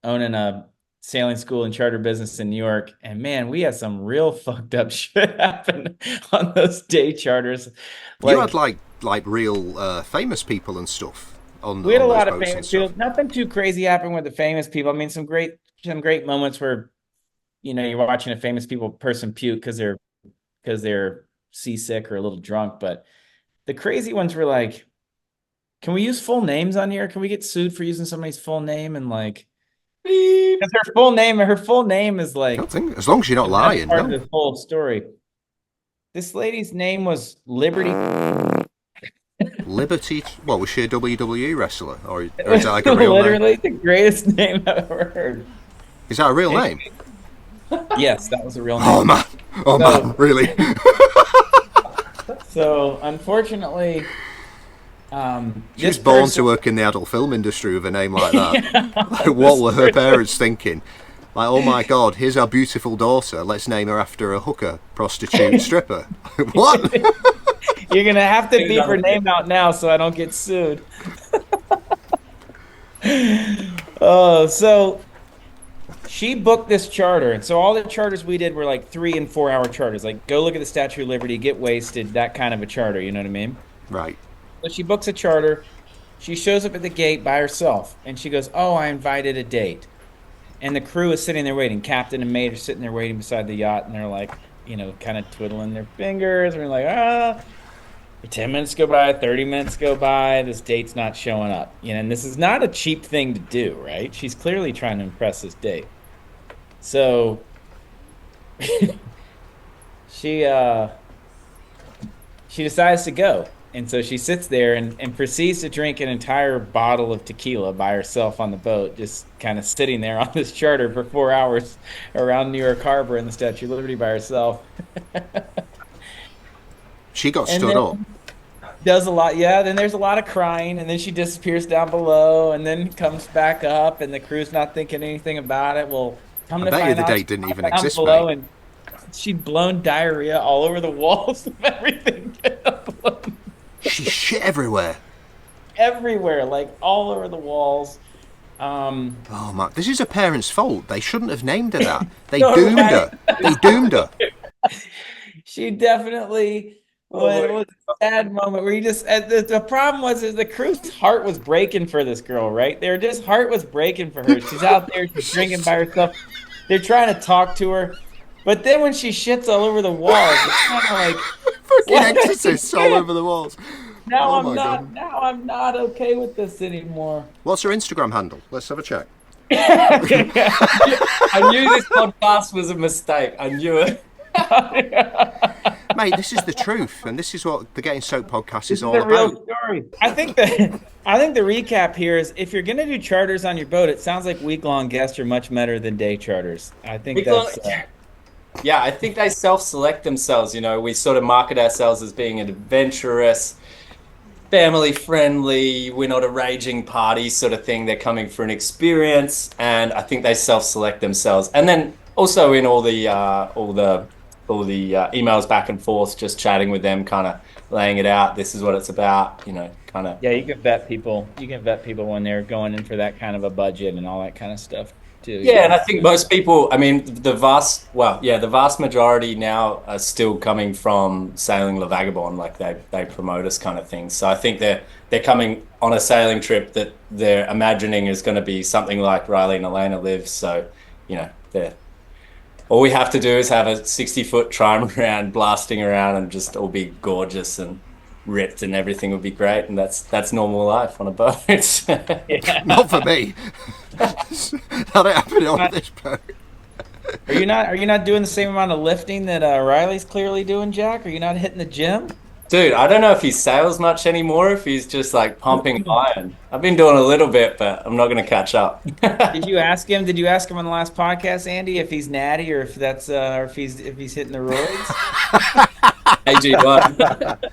owning a sailing school and charter business in New York, and man, we had some real fucked up shit happen on those day charters. You had like real famous people and stuff. We had a lot of famous people. Nothing too crazy happened with the famous people. I mean, some great moments where, you're watching a famous person puke because they're seasick or a little drunk. But the crazy ones were like, can we use full names on here? Can we get sued for using somebody's full name? And like, because her full name is like, I don't think, as long as you're not lying. Part of the whole story. This lady's name was Liberty. Liberty, what was she, a WWE wrestler, or is that like a real literally name? The greatest name I've ever heard. Is that a real name? Yes, that was a real name. Man, really? So unfortunately, she was born to work in the adult film industry with a name like that. Like, what were her parents thinking? Like, oh my God, here's our beautiful daughter. Let's name her after a hooker, prostitute, stripper. What? You're going to have to beep her name out now so I don't get sued. So she booked this charter. And so all the charters we did were like 3 and 4 hour charters. Like, go look at the Statue of Liberty, get wasted, that kind of a charter. You know what I mean? Right. So she books a charter. She shows up at the gate by herself. And she goes, oh, I invited a date. And the crew is sitting there waiting. Captain and mate are sitting there waiting beside the yacht. And they're like, kind of twiddling their fingers. And we're like, 10 minutes go by, 30 minutes go by, this date's not showing up. And this is not a cheap thing to do, right? She's clearly trying to impress this date. So she decides to go. And so she sits there and proceeds to drink an entire bottle of tequila by herself on the boat, just kind of sitting there on this charter for 4 hours around New York Harbor in the Statue of Liberty by herself. She got And stood then up. does a lot, yeah. Then there's a lot of crying, and then she disappears down below, and then comes back up, and the crew's not thinking anything about it. Well, come I to bet you find the out, date didn't even down exist, below, mate. and she'd blown diarrhea all over the walls of everything. She shit everywhere. Everywhere, like all over the walls. Oh my! This is a parent's fault. They shouldn't have named her that. They No, doomed right? her. They doomed her. She definitely was a sad moment where you just the problem was is the crew's heart was breaking for this girl, right? Their just heart was breaking for her. She's out there, she's drinking by herself. They're trying to talk to her, but then when she shits all over the walls, it's kind of like Fucking exorcists all over the walls. now Oh I'm my not God. now I'm not okay with this anymore. What's her Instagram handle? Let's have a check. I knew this podcast was a mistake. I knew it. Mate, this is the truth, and this is what the Getting Stoked podcast is all The real about. story. I think the recap here is if you're gonna do charters on your boat, it sounds like week-long guests are much better than day charters. I think that's Yeah, I think they self-select themselves. You know, we sort of market ourselves as being adventurous, family-friendly. We're not a raging party sort of thing. They're coming for an experience, and I think they self-select themselves. And then also in all the emails back and forth, just chatting with them, kind of laying it out. This is what it's about. You know, kind of. yeah. You can vet people. You can vet people when they're going in for that kind of a budget and all that kind of stuff too. Yeah, and I think most people, I mean, the vast majority now are still coming from sailing La Vagabonde, like they promote us kind of thing. So I think they're coming on a sailing trip that they're imagining is going to be something like Riley and Elena live. So, you know, all we have to do is have a 60-foot trimaran blasting around and just all be gorgeous and ripped, and everything would be great. And that's normal life on a boat. Not for me. That ain't happening on this boat. Are you not doing the same amount of lifting that Riley's clearly doing, Jack? Are you not hitting the gym? Dude, I don't know if he sails much anymore, if he's just like pumping iron. I've been doing a little bit, but I'm not going to catch up. Did you ask him on the last podcast, Andy, if he's natty or if that's or if he's hitting the roids? AG1.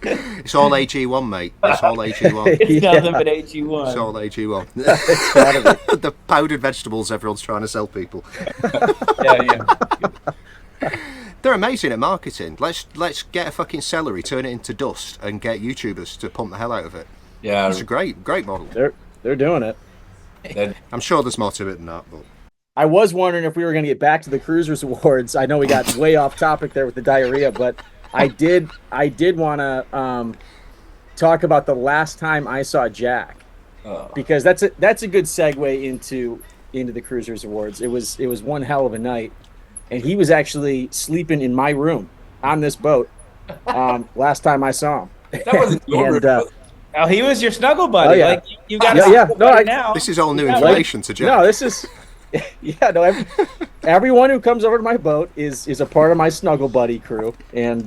It's all AG1, mate. It's all AG1. It's nothing but AG1. It's all AG1. It's gotta be. The powdered vegetables everyone's trying to sell people. Yeah. They're amazing at marketing. Let's get a fucking celery, turn it into dust, and get YouTubers to pump the hell out of it. Yeah, It's a great model. They're doing it. I'm sure there's more to it than that, but I was wondering if we were going to get back to the Cruisers Awards. I know we got way off topic there with the diarrhea, but I did want to talk about the last time I saw Jack, because that's a good segue into the Cruisers Awards. It was one hell of a night, and he was actually sleeping in my room on this boat last time I saw him. That wasn't your room. Oh, he was your snuggle buddy. Oh, yeah. Like you got a now. this is all new information to Jack. No, this is everyone who comes over to my boat is a part of my snuggle buddy crew, and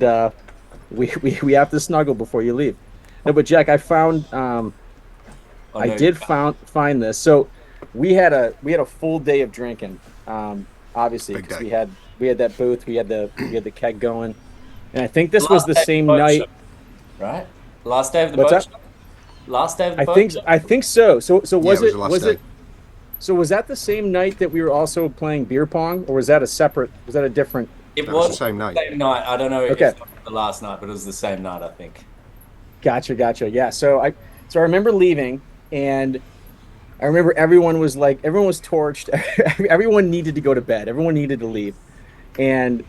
we have to snuggle before you leave. No, but Jack, I found find this. So we had a full day of drinking, obviously, because we had that booth, we had the keg going, and I think this was the same night, right? Last day of the What's boat that? show? Last day of the boat show? I think so. So was Yeah, it was it the last was day. it so was that the same night that we were also playing beer pong, or was that a different? It That was was the same night. Same night. I don't know if Okay. it was the last night, but it was the same night, I think. Gotcha. Yeah. So I remember leaving, and I remember everyone was torched. Everyone needed to go to bed. Everyone needed to leave, and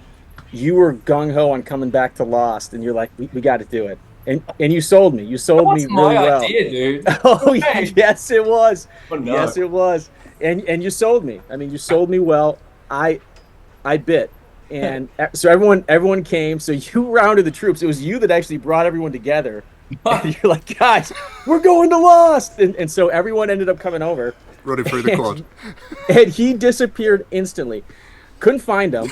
you were gung ho on coming back to Lost, and you're like, we got to do it. And you sold me. You sold me That's really my well. idea, dude. Oh, Okay. yes, it was. Oh, no. Yes, it was. And you sold me. I mean, you sold me well. I bit. And so everyone came. So you rounded the troops. It was you that actually brought everyone together. And you're like, guys, we're going to Lost. And so everyone ended up coming over. Running through the quad. And he disappeared instantly. Couldn't find him.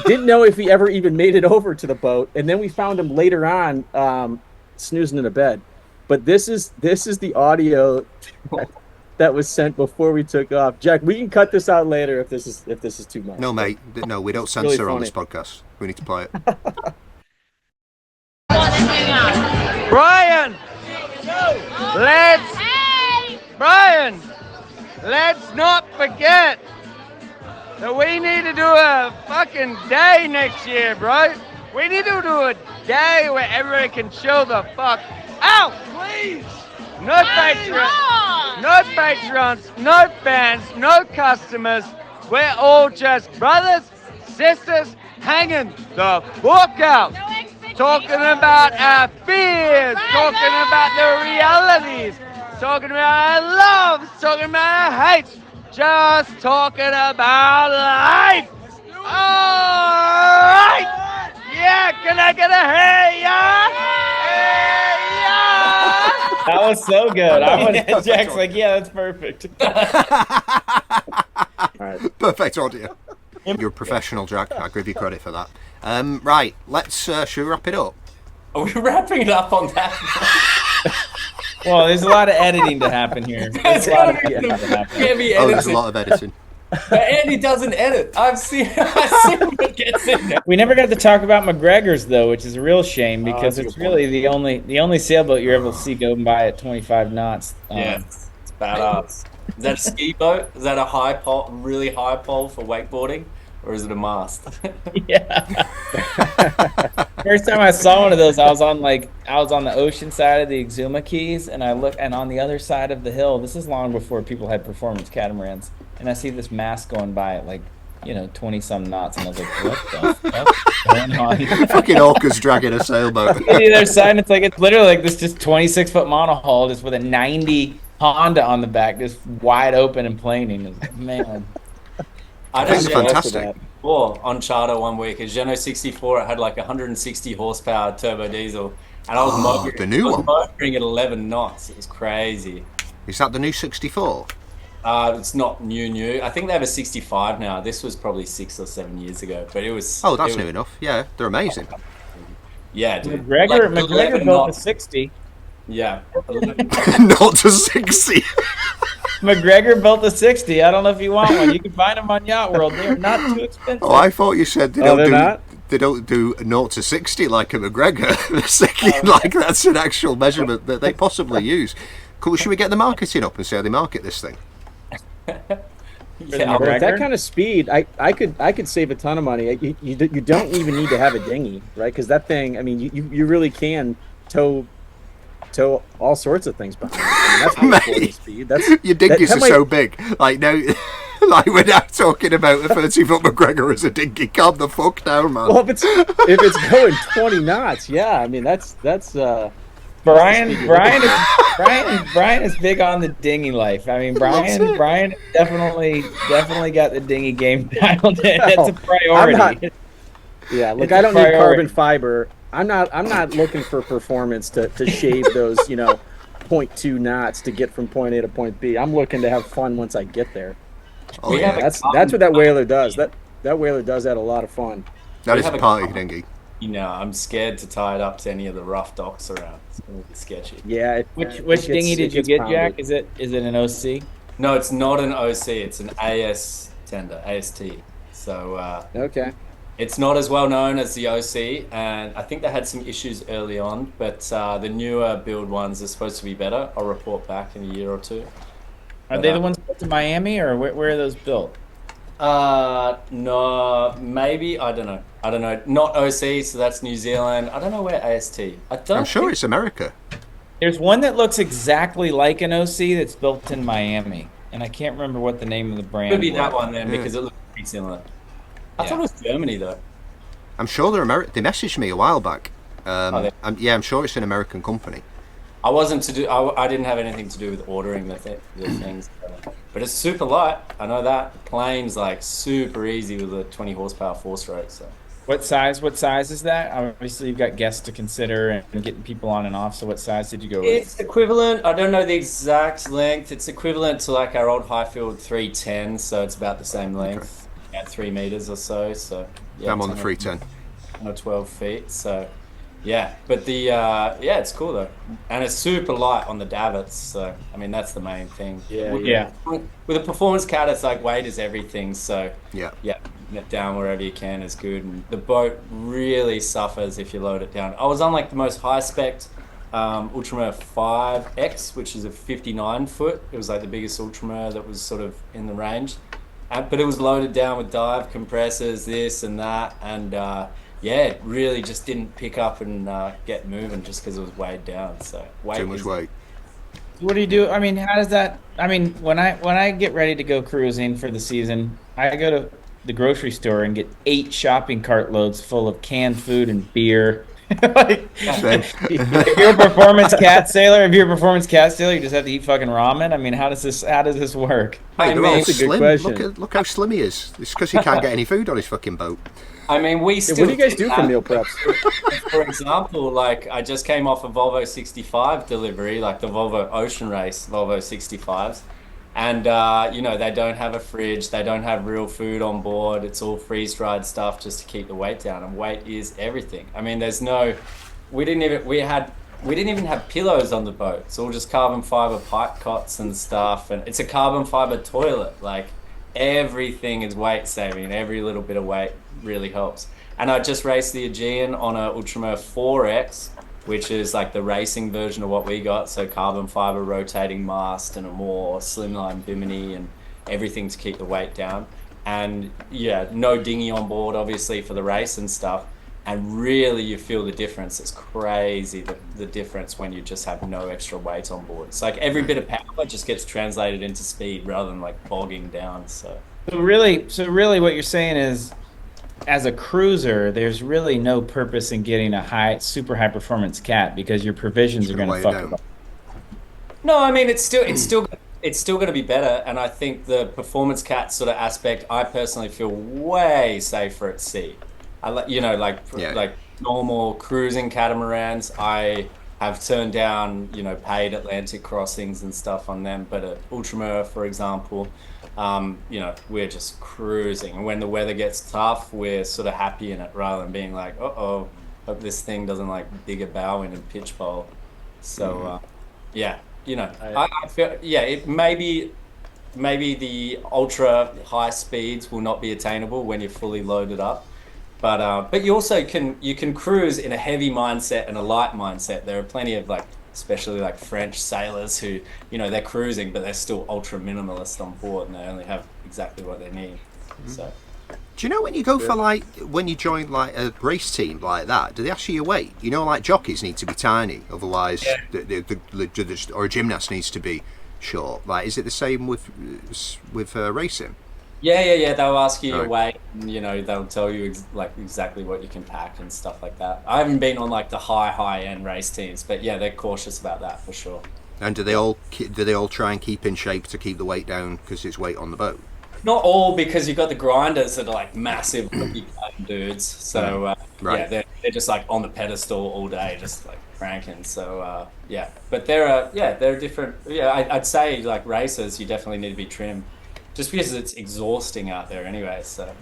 Didn't know if he ever even made it over to the boat. And then we found him later on, snoozing in a bed. But this is the audio that was sent before we took off. Jack, we can cut this out later if this is too much. No, mate. No, we don't Really censor on this funny. podcast. We need to play it. Brian, Brian, let's not forget that we need to do a fucking day next year, bro. We need to do a day where everybody can chill the fuck out, please. No patrons, no patrons, no fans, no customers. We're all just brothers, sisters, hanging the fuck out. Talking about our fears, talking about the realities, talking about our loves, talking about our hates, just talking about life. All right. Yeah, can I get a hey ya? Hey ya? That was so good. Jack's like, yeah, that's perfect. Perfect audio. You're a professional, Jack. I give you credit for that. Right, let's should we wrap it up? Are we wrapping it up on that? Well, there's a lot of editing to happen here. There's a lot of editing to happen. There's a lot of editing. But Andy doesn't edit. I've seen what gets in there. We never got to talk about McGregor's though, which is a real shame because it's really the only sailboat you're able to see going by at 25 knots. Yeah, it's badass. Is that a ski boat? Is that a high pole, really high pole for wakeboarding, or is it a mast? Yeah. First time I saw one of those, I was on the ocean side of the Exuma Keys, and and on the other side of the hill. This is long before people had performance catamarans, and I see this mast going by at 20 some knots, and I was like, what the fuck's going on? Fucking orcas dragging a sailboat. On the other side, it's literally like this just 26-foot monohull just with a 90 Honda on the back, just wide open and planing. Man. That's fantastic. On charter one week, a Geno 64. It had 160 horsepower turbo diesel, and I was motoring at 11 knots. It was crazy. Is that the new 64? It's not new. I think they have a 65 now. This was probably 6 or 7 years ago, but it was. Oh, that's new enough. Yeah, they're amazing. Yeah, dude. McGregor built a 60. Yeah. Not to 60. McGregor built a 60. I don't know if you want one. You can find them on Yacht World. They're not too expensive. Oh, I thought you said they don't do 0 to 60 like a McGregor. They're thinking that's an actual measurement that they possibly use. Cool. Should we get the marketing up and see how they market this thing? Yeah, with that kind of speed, I could save a ton of money. You don't even need to have a dinghy, right? Because that thing, I mean, you really can tow all sorts of things behind. I mean, that's Mate, speed. Your dinghies are so big. Now, we're now talking about a 30-foot McGregor as a dinghy. Calm the fuck down, man. Well, if it's going 20 knots, yeah. I mean, that's. Brian is big on the dinghy life. I mean, Brian definitely got the dinghy game dialed in. That's a priority. Look, I don't need carbon fiber. I'm not looking for performance to shave those 0.2 knots to get from point A to point B. I'm looking to have fun once I get there. Oh, yeah. That's what that whaler does. That whaler does add a lot of fun. That is a party dinghy. I'm scared to tie it up to any of the rough docks around. It's going to be sketchy. Yeah. Which dinghy did you get, Jack? Is it an OC? No, it's not an OC. It's an AS tender, AST. So okay. It's not as well known as the OC, and I think they had some issues early on, but the newer build ones are supposed to be better. I'll report back in a year or two. Are they the ones built in Miami, or where are those built? No, maybe. I don't know. Not OC, so that's New Zealand. I don't know where AST. I'm sure it's America. There's one that looks exactly like an OC that's built in Miami, and I can't remember what the name of the brand Could be that one then, because it looks pretty similar. I thought it was Germany, though. I'm sure they're American. They messaged me a while back. I'm sure it's an American company. I didn't have anything to do with ordering the things. But it's super light. I know that. The plane's super easy with a 20 horsepower 4-stroke. So. What size is that? Obviously, you've got guests to consider and getting people on and off. So what size did you go with? It's equivalent. I don't know the exact length. It's equivalent to our old Highfield 310. So it's about the same length. At 3 meters or so. So yeah, I'm on the 310. 12 feet. So yeah, but it's cool though, and it's super light on the davits. So I mean that's the main thing. Yeah. With a performance cat, it's weight is everything. So yeah, get down wherever you can is good. And the boat really suffers if you load it down. I was on the most high spec Ultramar 5X, which is a 59 foot. It was like the biggest Ultramar that was sort of in the range. But it was loaded down with dive compressors, this and that. And yeah, it really just didn't pick up and get moving just because it was weighed down. So Too much weight. What do you do? I mean, how does that? I mean, when I get ready to go cruising for the season, I go to the grocery store and get 8 shopping cart loads full of canned food and beer. Like, if you're a performance cat sailor, you just have to eat fucking ramen. I mean, how does this work? Hey, they're all that's a good slim. question. Look how slim he is. It's because he can't get any food on his fucking boat. I mean, we still. What do you guys do for meal preps? For example, like I just came off a Volvo 65 delivery, like the Volvo Ocean Race Volvo 65s. And, you know, they don't have a fridge. They don't have real food on board. It's all freeze-dried stuff just to keep the weight down. And weight is everything. I mean, we didn't even have pillows on the boat. It's all just carbon fiber pipe cots and stuff. And it's a carbon fiber toilet. Like, everything is weight saving. Every little bit of weight really helps. And I just raced the Aegean on a Ultramar 4X, which is like the racing version of what we got. So carbon fiber rotating mast and a more slimline bimini and everything to keep the weight down. And yeah, no dinghy on board, obviously, for the race and stuff. And really you feel the difference. It's crazy, the difference when you just have no extra weight on board. It's like every bit of power just gets translated into speed rather than like bogging down. So really what you're saying is, as a cruiser, there's really no purpose in getting a super high performance cat because your provisions are going to fuck it up. No, I mean it's still going to be better, and I think the performance cat sort of aspect, I personally feel way safer at sea. I like normal cruising catamarans, I have turned down paid Atlantic crossings and stuff on them, but at Ultramar, for example, we're just cruising, and when the weather gets tough, we're sort of happy in it rather than being like, hope this thing doesn't like dig a bow in and pitch bowl. So I feel it maybe the ultra high speeds will not be attainable when you're fully loaded up, but you also can cruise in a heavy mindset and a light mindset. There are plenty of especially French sailors who, they're cruising, but they're still ultra minimalist on board and they only have exactly what they need. So, do you know when you go for when you join a race team like that, do they ask you your weight? Jockeys need to be tiny, otherwise, or a gymnast needs to be short. Is it the same with racing? Yeah. They'll ask you your weight, and they'll tell you exactly what you can pack and stuff like that. I haven't been on the high end race teams, but yeah, they're cautious about that for sure. And do they all try and keep in shape to keep the weight down because it's weight on the boat? Not all, because you've got the grinders that are massive dudes. So they're just on the pedestal all day, just cranking. So but they're different. I'd say racers, you definitely need to be trim. Just because it's exhausting out there anyway, so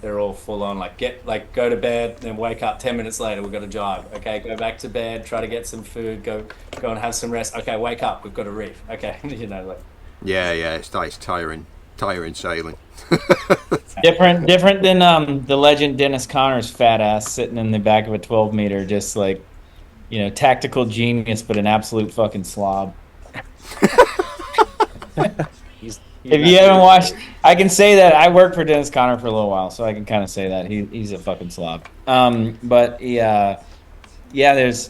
they're all full on. Go to bed, then wake up 10 minutes later. We've got to jive. Okay, go back to bed. Try to get some food. Go and have some rest. Okay, wake up. We've got to reef. Okay, it's tiring sailing. different than the legend Dennis Connor's fat ass sitting in the back of a 12-meter, just tactical genius, but an absolute fucking slob. If you haven't watched, I can say that I worked for Dennis Connor for a little while, so I can kind of say that he's a fucking slob. But there's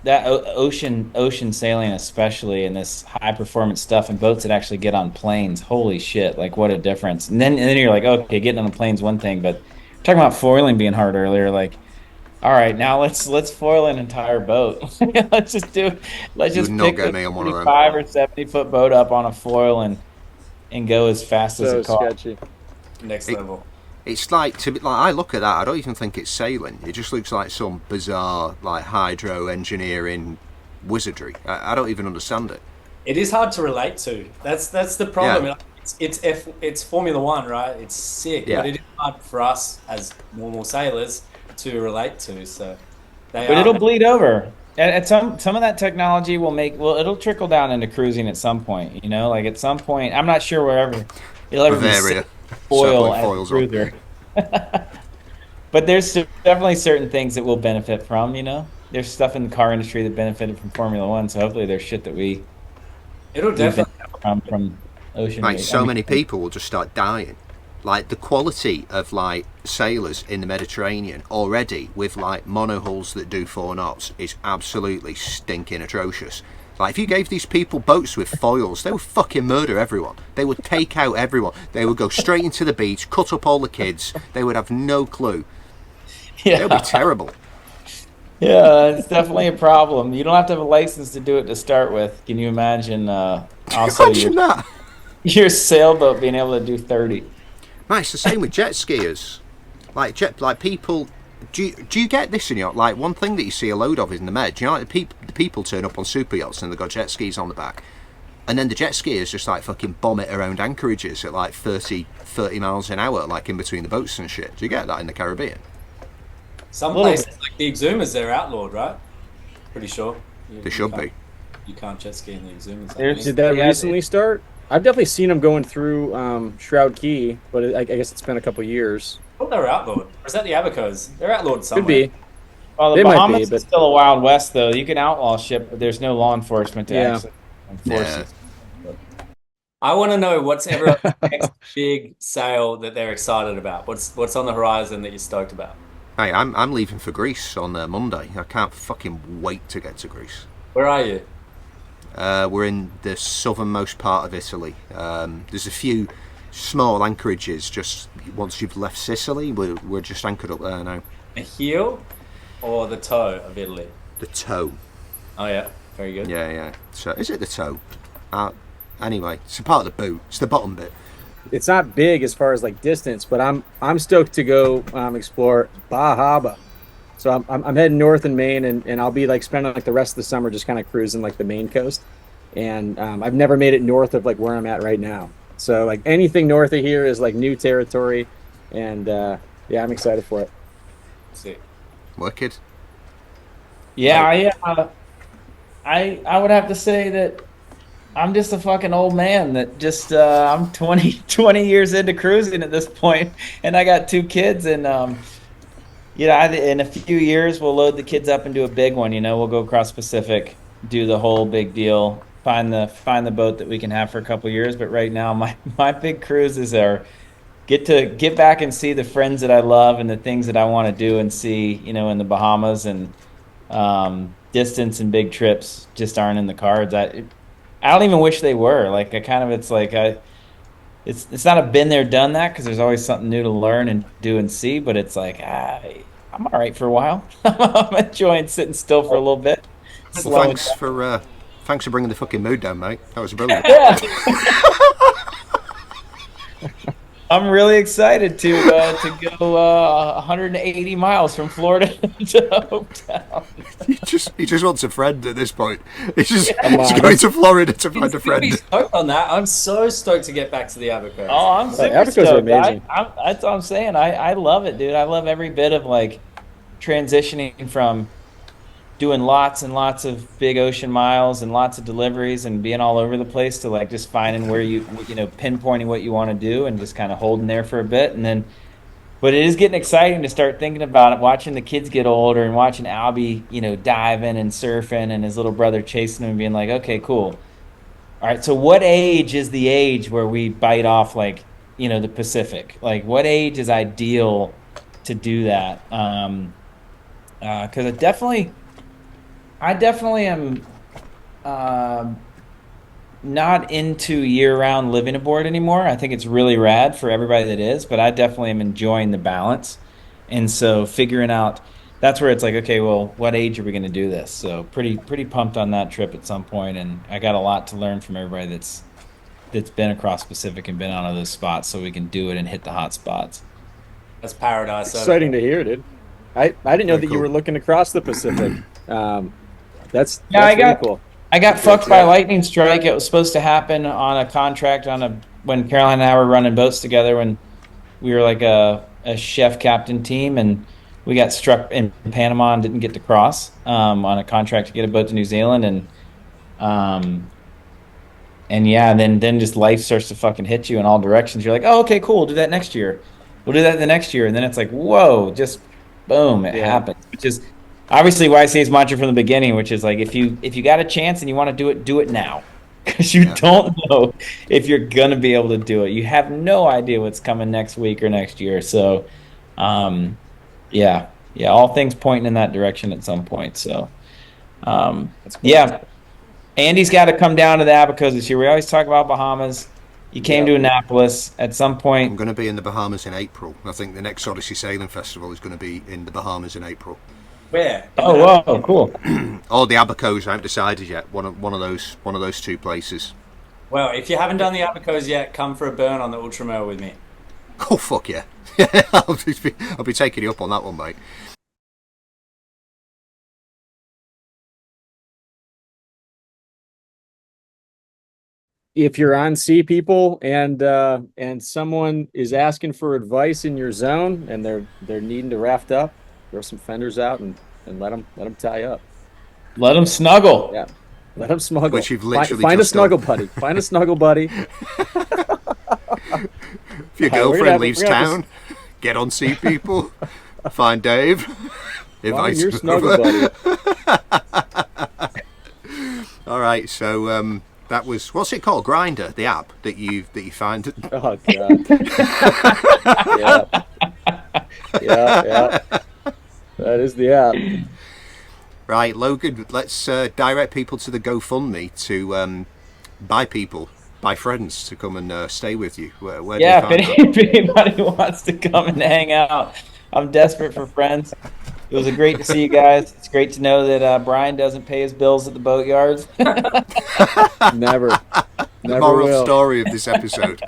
that ocean sailing, especially in this high performance stuff and boats that actually get on planes. Holy shit! What a difference. And then you're like, okay, getting on the plane's one thing, but talking about foiling being hard earlier, all right, now let's foil an entire boat. let's just pick a 55 or 70-foot boat up on a foil and go as fast as it costs. Sketchy. Next level. It's I look at that, I don't even think it's sailing. It just looks like some bizarre hydro engineering wizardry. I don't even understand it. It is hard to relate to. That's the problem. Yeah. It's Formula One, right? It's sick, but it is hard for us as normal sailors to relate to. So, it'll bleed over. At some of that technology it'll trickle down into cruising at some point. At some point, I'm not sure wherever it'll ever be foil as a cruiser. But there's definitely certain things that we'll benefit from. there's stuff in the car industry that benefited from Formula One. So hopefully there's shit that It'll definitely from ocean. Mate, so many people will just start dying. Like the quality of like sailors in the Mediterranean already with like monohulls that do 4 knots is absolutely stinking atrocious. Like if you gave these people boats with foils, they would fucking murder everyone. They would take out everyone. They would go straight into the beach, cut up all the kids. They would have no clue. Yeah, it would be terrible. Yeah, it's definitely a problem. You don't have to have a license to do it to start with. Can you imagine? Also, your sailboat being able to do 30. Right, it's the same with jet skiers. Like people. Do you get this in your like one thing that you see a load of is in the Med? Do you know like the people turn up on super yachts and they've got jet skis on the back, and then the jet skiers just like fucking bomb it around anchorages at like 30 miles an hour, like in between the boats and shit. Do you get that in the Caribbean? Some places like the Exumas, they're outlawed, right? Pretty sure. They should be. You can't jet ski in the Exumas. Did that recently start? I've definitely seen them going through Shroud Key, but I guess it's been a couple years. I thought they were outlawed. Or is that the Abacos? They're outlawed somewhere. Could be. Well, the They might Bahamas be, is but- still a Wild West, though. You can outlaw shit, but there's no law enforcement to actually enforce it. I want to know what's everyone's next big sale that they're excited about. What's on the horizon that you're stoked about? Hey, I'm leaving for Greece on Monday. I can't fucking wait to get to Greece. Where are you? We're in the southernmost part of Italy. There's a few small anchorages just once you've left Sicily. We're just anchored up there now. The heel or the toe of Italy? The toe. Oh yeah, very good. Yeah. So is it the toe? Anyway, it's a part of the boot. It's the bottom bit. It's not big as far as like distance, but I'm stoked to go explore Bahaba. So I'm heading north in Maine, and I'll be like spending like the rest of the summer just kind of cruising like the Maine coast. And I've never made it north of like where I'm at right now. So like anything north of here is like new territory, and yeah, I'm excited for it. Sick. Wicked. Yeah, I would have to say that I'm just a fucking old man that just I'm 20 years into cruising at this point, and I got 2 kids, and in a few years we'll load the kids up and do a big one. We'll go across Pacific, do the whole big deal, find the boat that we can have for a couple years. But right now my big cruises are get back and see the friends that I love and the things that I want to do and see, in the Bahamas, and distance and big trips just aren't in the cards. I don't even wish they were. Like it's not a been there, done that, because there's always something new to learn and do and see. But it's like I'm all right for a while. I'm enjoying sitting still for a little bit. Well, thanks for bringing the fucking mood down, mate. That was brilliant. Yeah. I'm really excited to go 180 miles from Florida to Hometown. He just wants a friend at this point. He's going to Florida to find a friend. I'm stoked on that. I'm so stoked to get back to the Abacos. Oh, I'm super Abacos stoked. are amazing. That's what I'm saying. I love it, dude. I love every bit of like transitioning from doing lots and lots of big ocean miles and lots of deliveries and being all over the place to like just finding where pinpointing what you want to do and just kind of holding there for a bit. And then, but it is getting exciting to start thinking about it, watching the kids get older and watching Albie, diving and surfing and his little brother chasing him and being like, okay, cool. All right, so what age is the age where we bite off like, the Pacific? Like what age is ideal to do that? Because I definitely am not into year-round living aboard anymore. I think it's really rad for everybody that is, but I definitely am enjoying the balance. And so figuring out, that's where it's like, okay, well, what age are we going to do this? So pretty pumped on that trip at some point, and I got a lot to learn from everybody that's been across Pacific and been on those spots, so we can do it and hit the hot spots. That's paradise. Exciting to hear, dude. I didn't know that you were looking across the Pacific. That's really cool. I got fucked by a lightning strike. It was supposed to happen on a contract when Caroline and I were running boats together when we were like a chef captain team, and we got struck in Panama and didn't get to cross on a contract to get a boat to New Zealand, then just life starts to fucking hit you in all directions. You're like, oh, okay, cool, we'll do that next year. We'll do that the next year, and then it's like, whoa, just boom, it happens. obviously YCA's mantra from the beginning, which is like, if you got a chance and you want to do it now, because you don't know if you're gonna be able to do it. You have no idea what's coming next week or next year. So, yeah, all things pointing in that direction at some point. So, yeah, Andy's got to come down to the Abacos this year. We always talk about Bahamas. You came to Annapolis at some point. I'm going to be in the Bahamas in April. I think the next Odyssey Sailing Festival is going to be in the Bahamas in April. Where? Oh, whoa, cool. Oh, the Abacos, I haven't decided yet. One of those two places. Well, if you haven't done the Abacos yet, come for a burn on the Ultramar with me. Oh, fuck yeah. I'll be taking you up on that one, mate. If you're on Sea People and someone is asking for advice in your zone and they're needing to raft up, throw some fenders out and let them tie up. Let them snuggle. Yeah, let them smuggle. Which you've literally find a just snuggle done. buddy. Find a snuggle buddy. If your girlfriend leaves town, get on Sea People. Find Dave. Find your snuggle buddy. All right, so that was, what's it called? Grindr, the app that you find. Oh god. yeah. That is the app. Right, Logan, let's direct people to the GoFundMe to buy friends to come and stay with you. Where do you find if anybody wants to come and hang out, I'm desperate for friends. It was great to see you guys. It's great to know that Brian doesn't pay his bills at the boatyards. Never the moral will. story of this episode.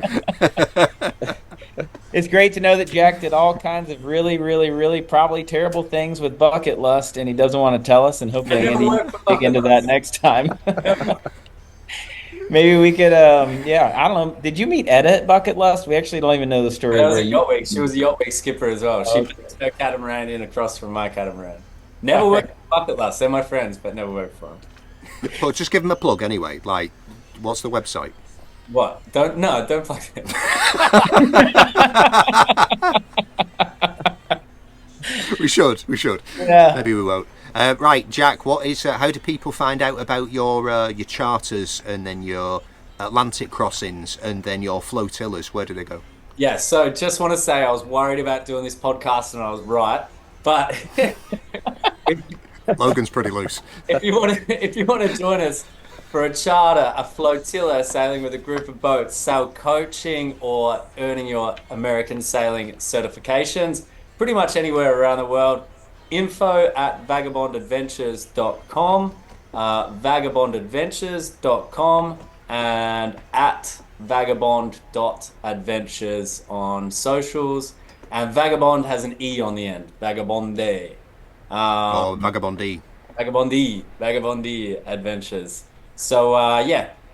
It's great to know that Jack did all kinds of really, really, really probably terrible things with bucket lust, and he doesn't want to tell us, and hopefully Andy will dig into that next time. Maybe we could, I don't know. Did you meet Edda at Bucket Lust? We actually don't even know the story. She was a yacht week skipper as well. She put her catamaran in across from my catamaran. Never worked at Bucket Lust. They're my friends, but never worked for them. Well, just give them a plug anyway. Like, what's the website? What? Don't plug it. We should. Yeah. Maybe we won't. Right, Jack. What is? How do people find out about your charters and then your Atlantic crossings and then your flotillas? Where do they go? Yeah. So just want to say I was worried about doing this podcast and I was right, but Logan's pretty loose. if you want to join us for a charter, a flotilla, sailing with a group of boats, sail coaching, or earning your American sailing certifications, pretty much anywhere around the world, info@vagabondeadventures.com, vagabondeadventures.com, and at vagabond.adventures on socials. And Vagabond has an E on the end, Vagabonde. Vagabonde. Vagabonde Adventures. So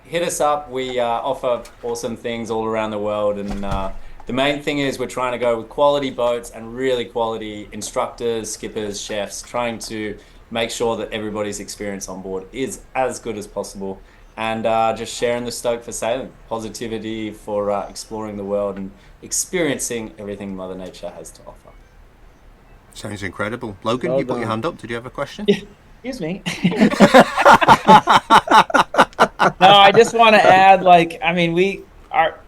hit us up. We offer awesome things all around the world, and the main thing is we're trying to go with quality boats and really quality instructors, skippers, chefs, trying to make sure that everybody's experience on board is as good as possible, and just sharing the stoke for sailing, positivity for exploring the world and experiencing everything Mother Nature has to offer. Sounds incredible. Logan, Well you put your done. hand up. Did you have a question? Excuse me. No, I just want to add,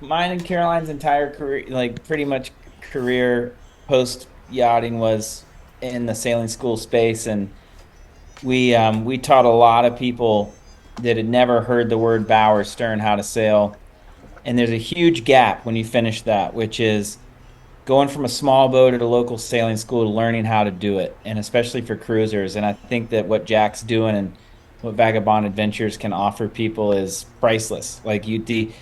mine and Caroline's entire career, pretty much career post yachting was in the sailing school space, and we taught a lot of people that had never heard the word bow or stern how to sail. And there's a huge gap when you finish that, which is going from a small boat at a local sailing school to learning how to do it, and especially for cruisers. And I think that what Jack's doing and what Vagabond Adventures can offer people is priceless. Like the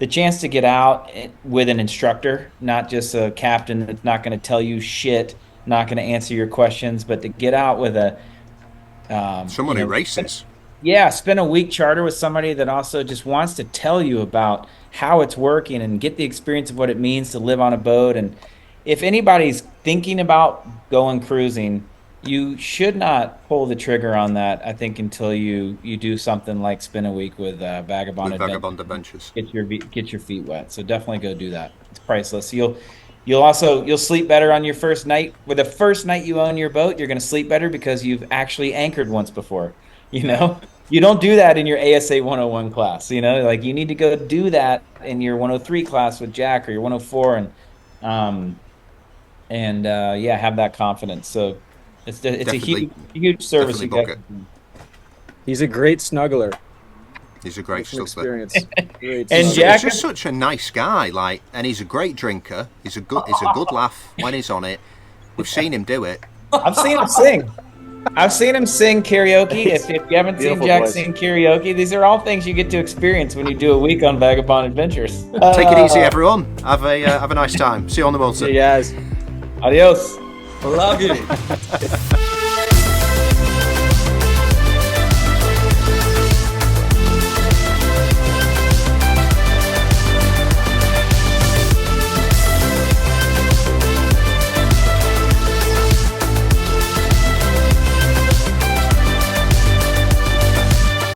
chance to get out with an instructor, not just a captain that's not going to tell you shit, not going to answer your questions, but to get out with a Someone who races. Yeah, spend a week charter with somebody that also just wants to tell you about how it's working and get the experience of what it means to live on a boat. And if anybody's thinking about going cruising, you should not pull the trigger on that, I think, until you do something like spend a week with Vagabond Vagabond Adventures. Get your feet wet. So definitely go do that. It's priceless. You'll You'll sleep better on your first night. With the first night you own your boat, you're going to sleep better because you've actually anchored once before. You don't do that in your ASA 101 class. Like you need to go do that in your 103 class with Jack or your 104, and have that confidence. So it's a huge service. You guys. He's a great snuggler. He's a great experience. Great. And Jack is just such a nice guy, and he's a great drinker. He's a good laugh when he's on it. We've seen him do it. I've seen him sing. I've seen him sing karaoke. If you haven't seen Jack sing karaoke, these are all things you get to experience when you do a week on Vagabonde Adventures. Take it easy, everyone. Have a nice time. See you on the water. See you guys. Adios. Love you.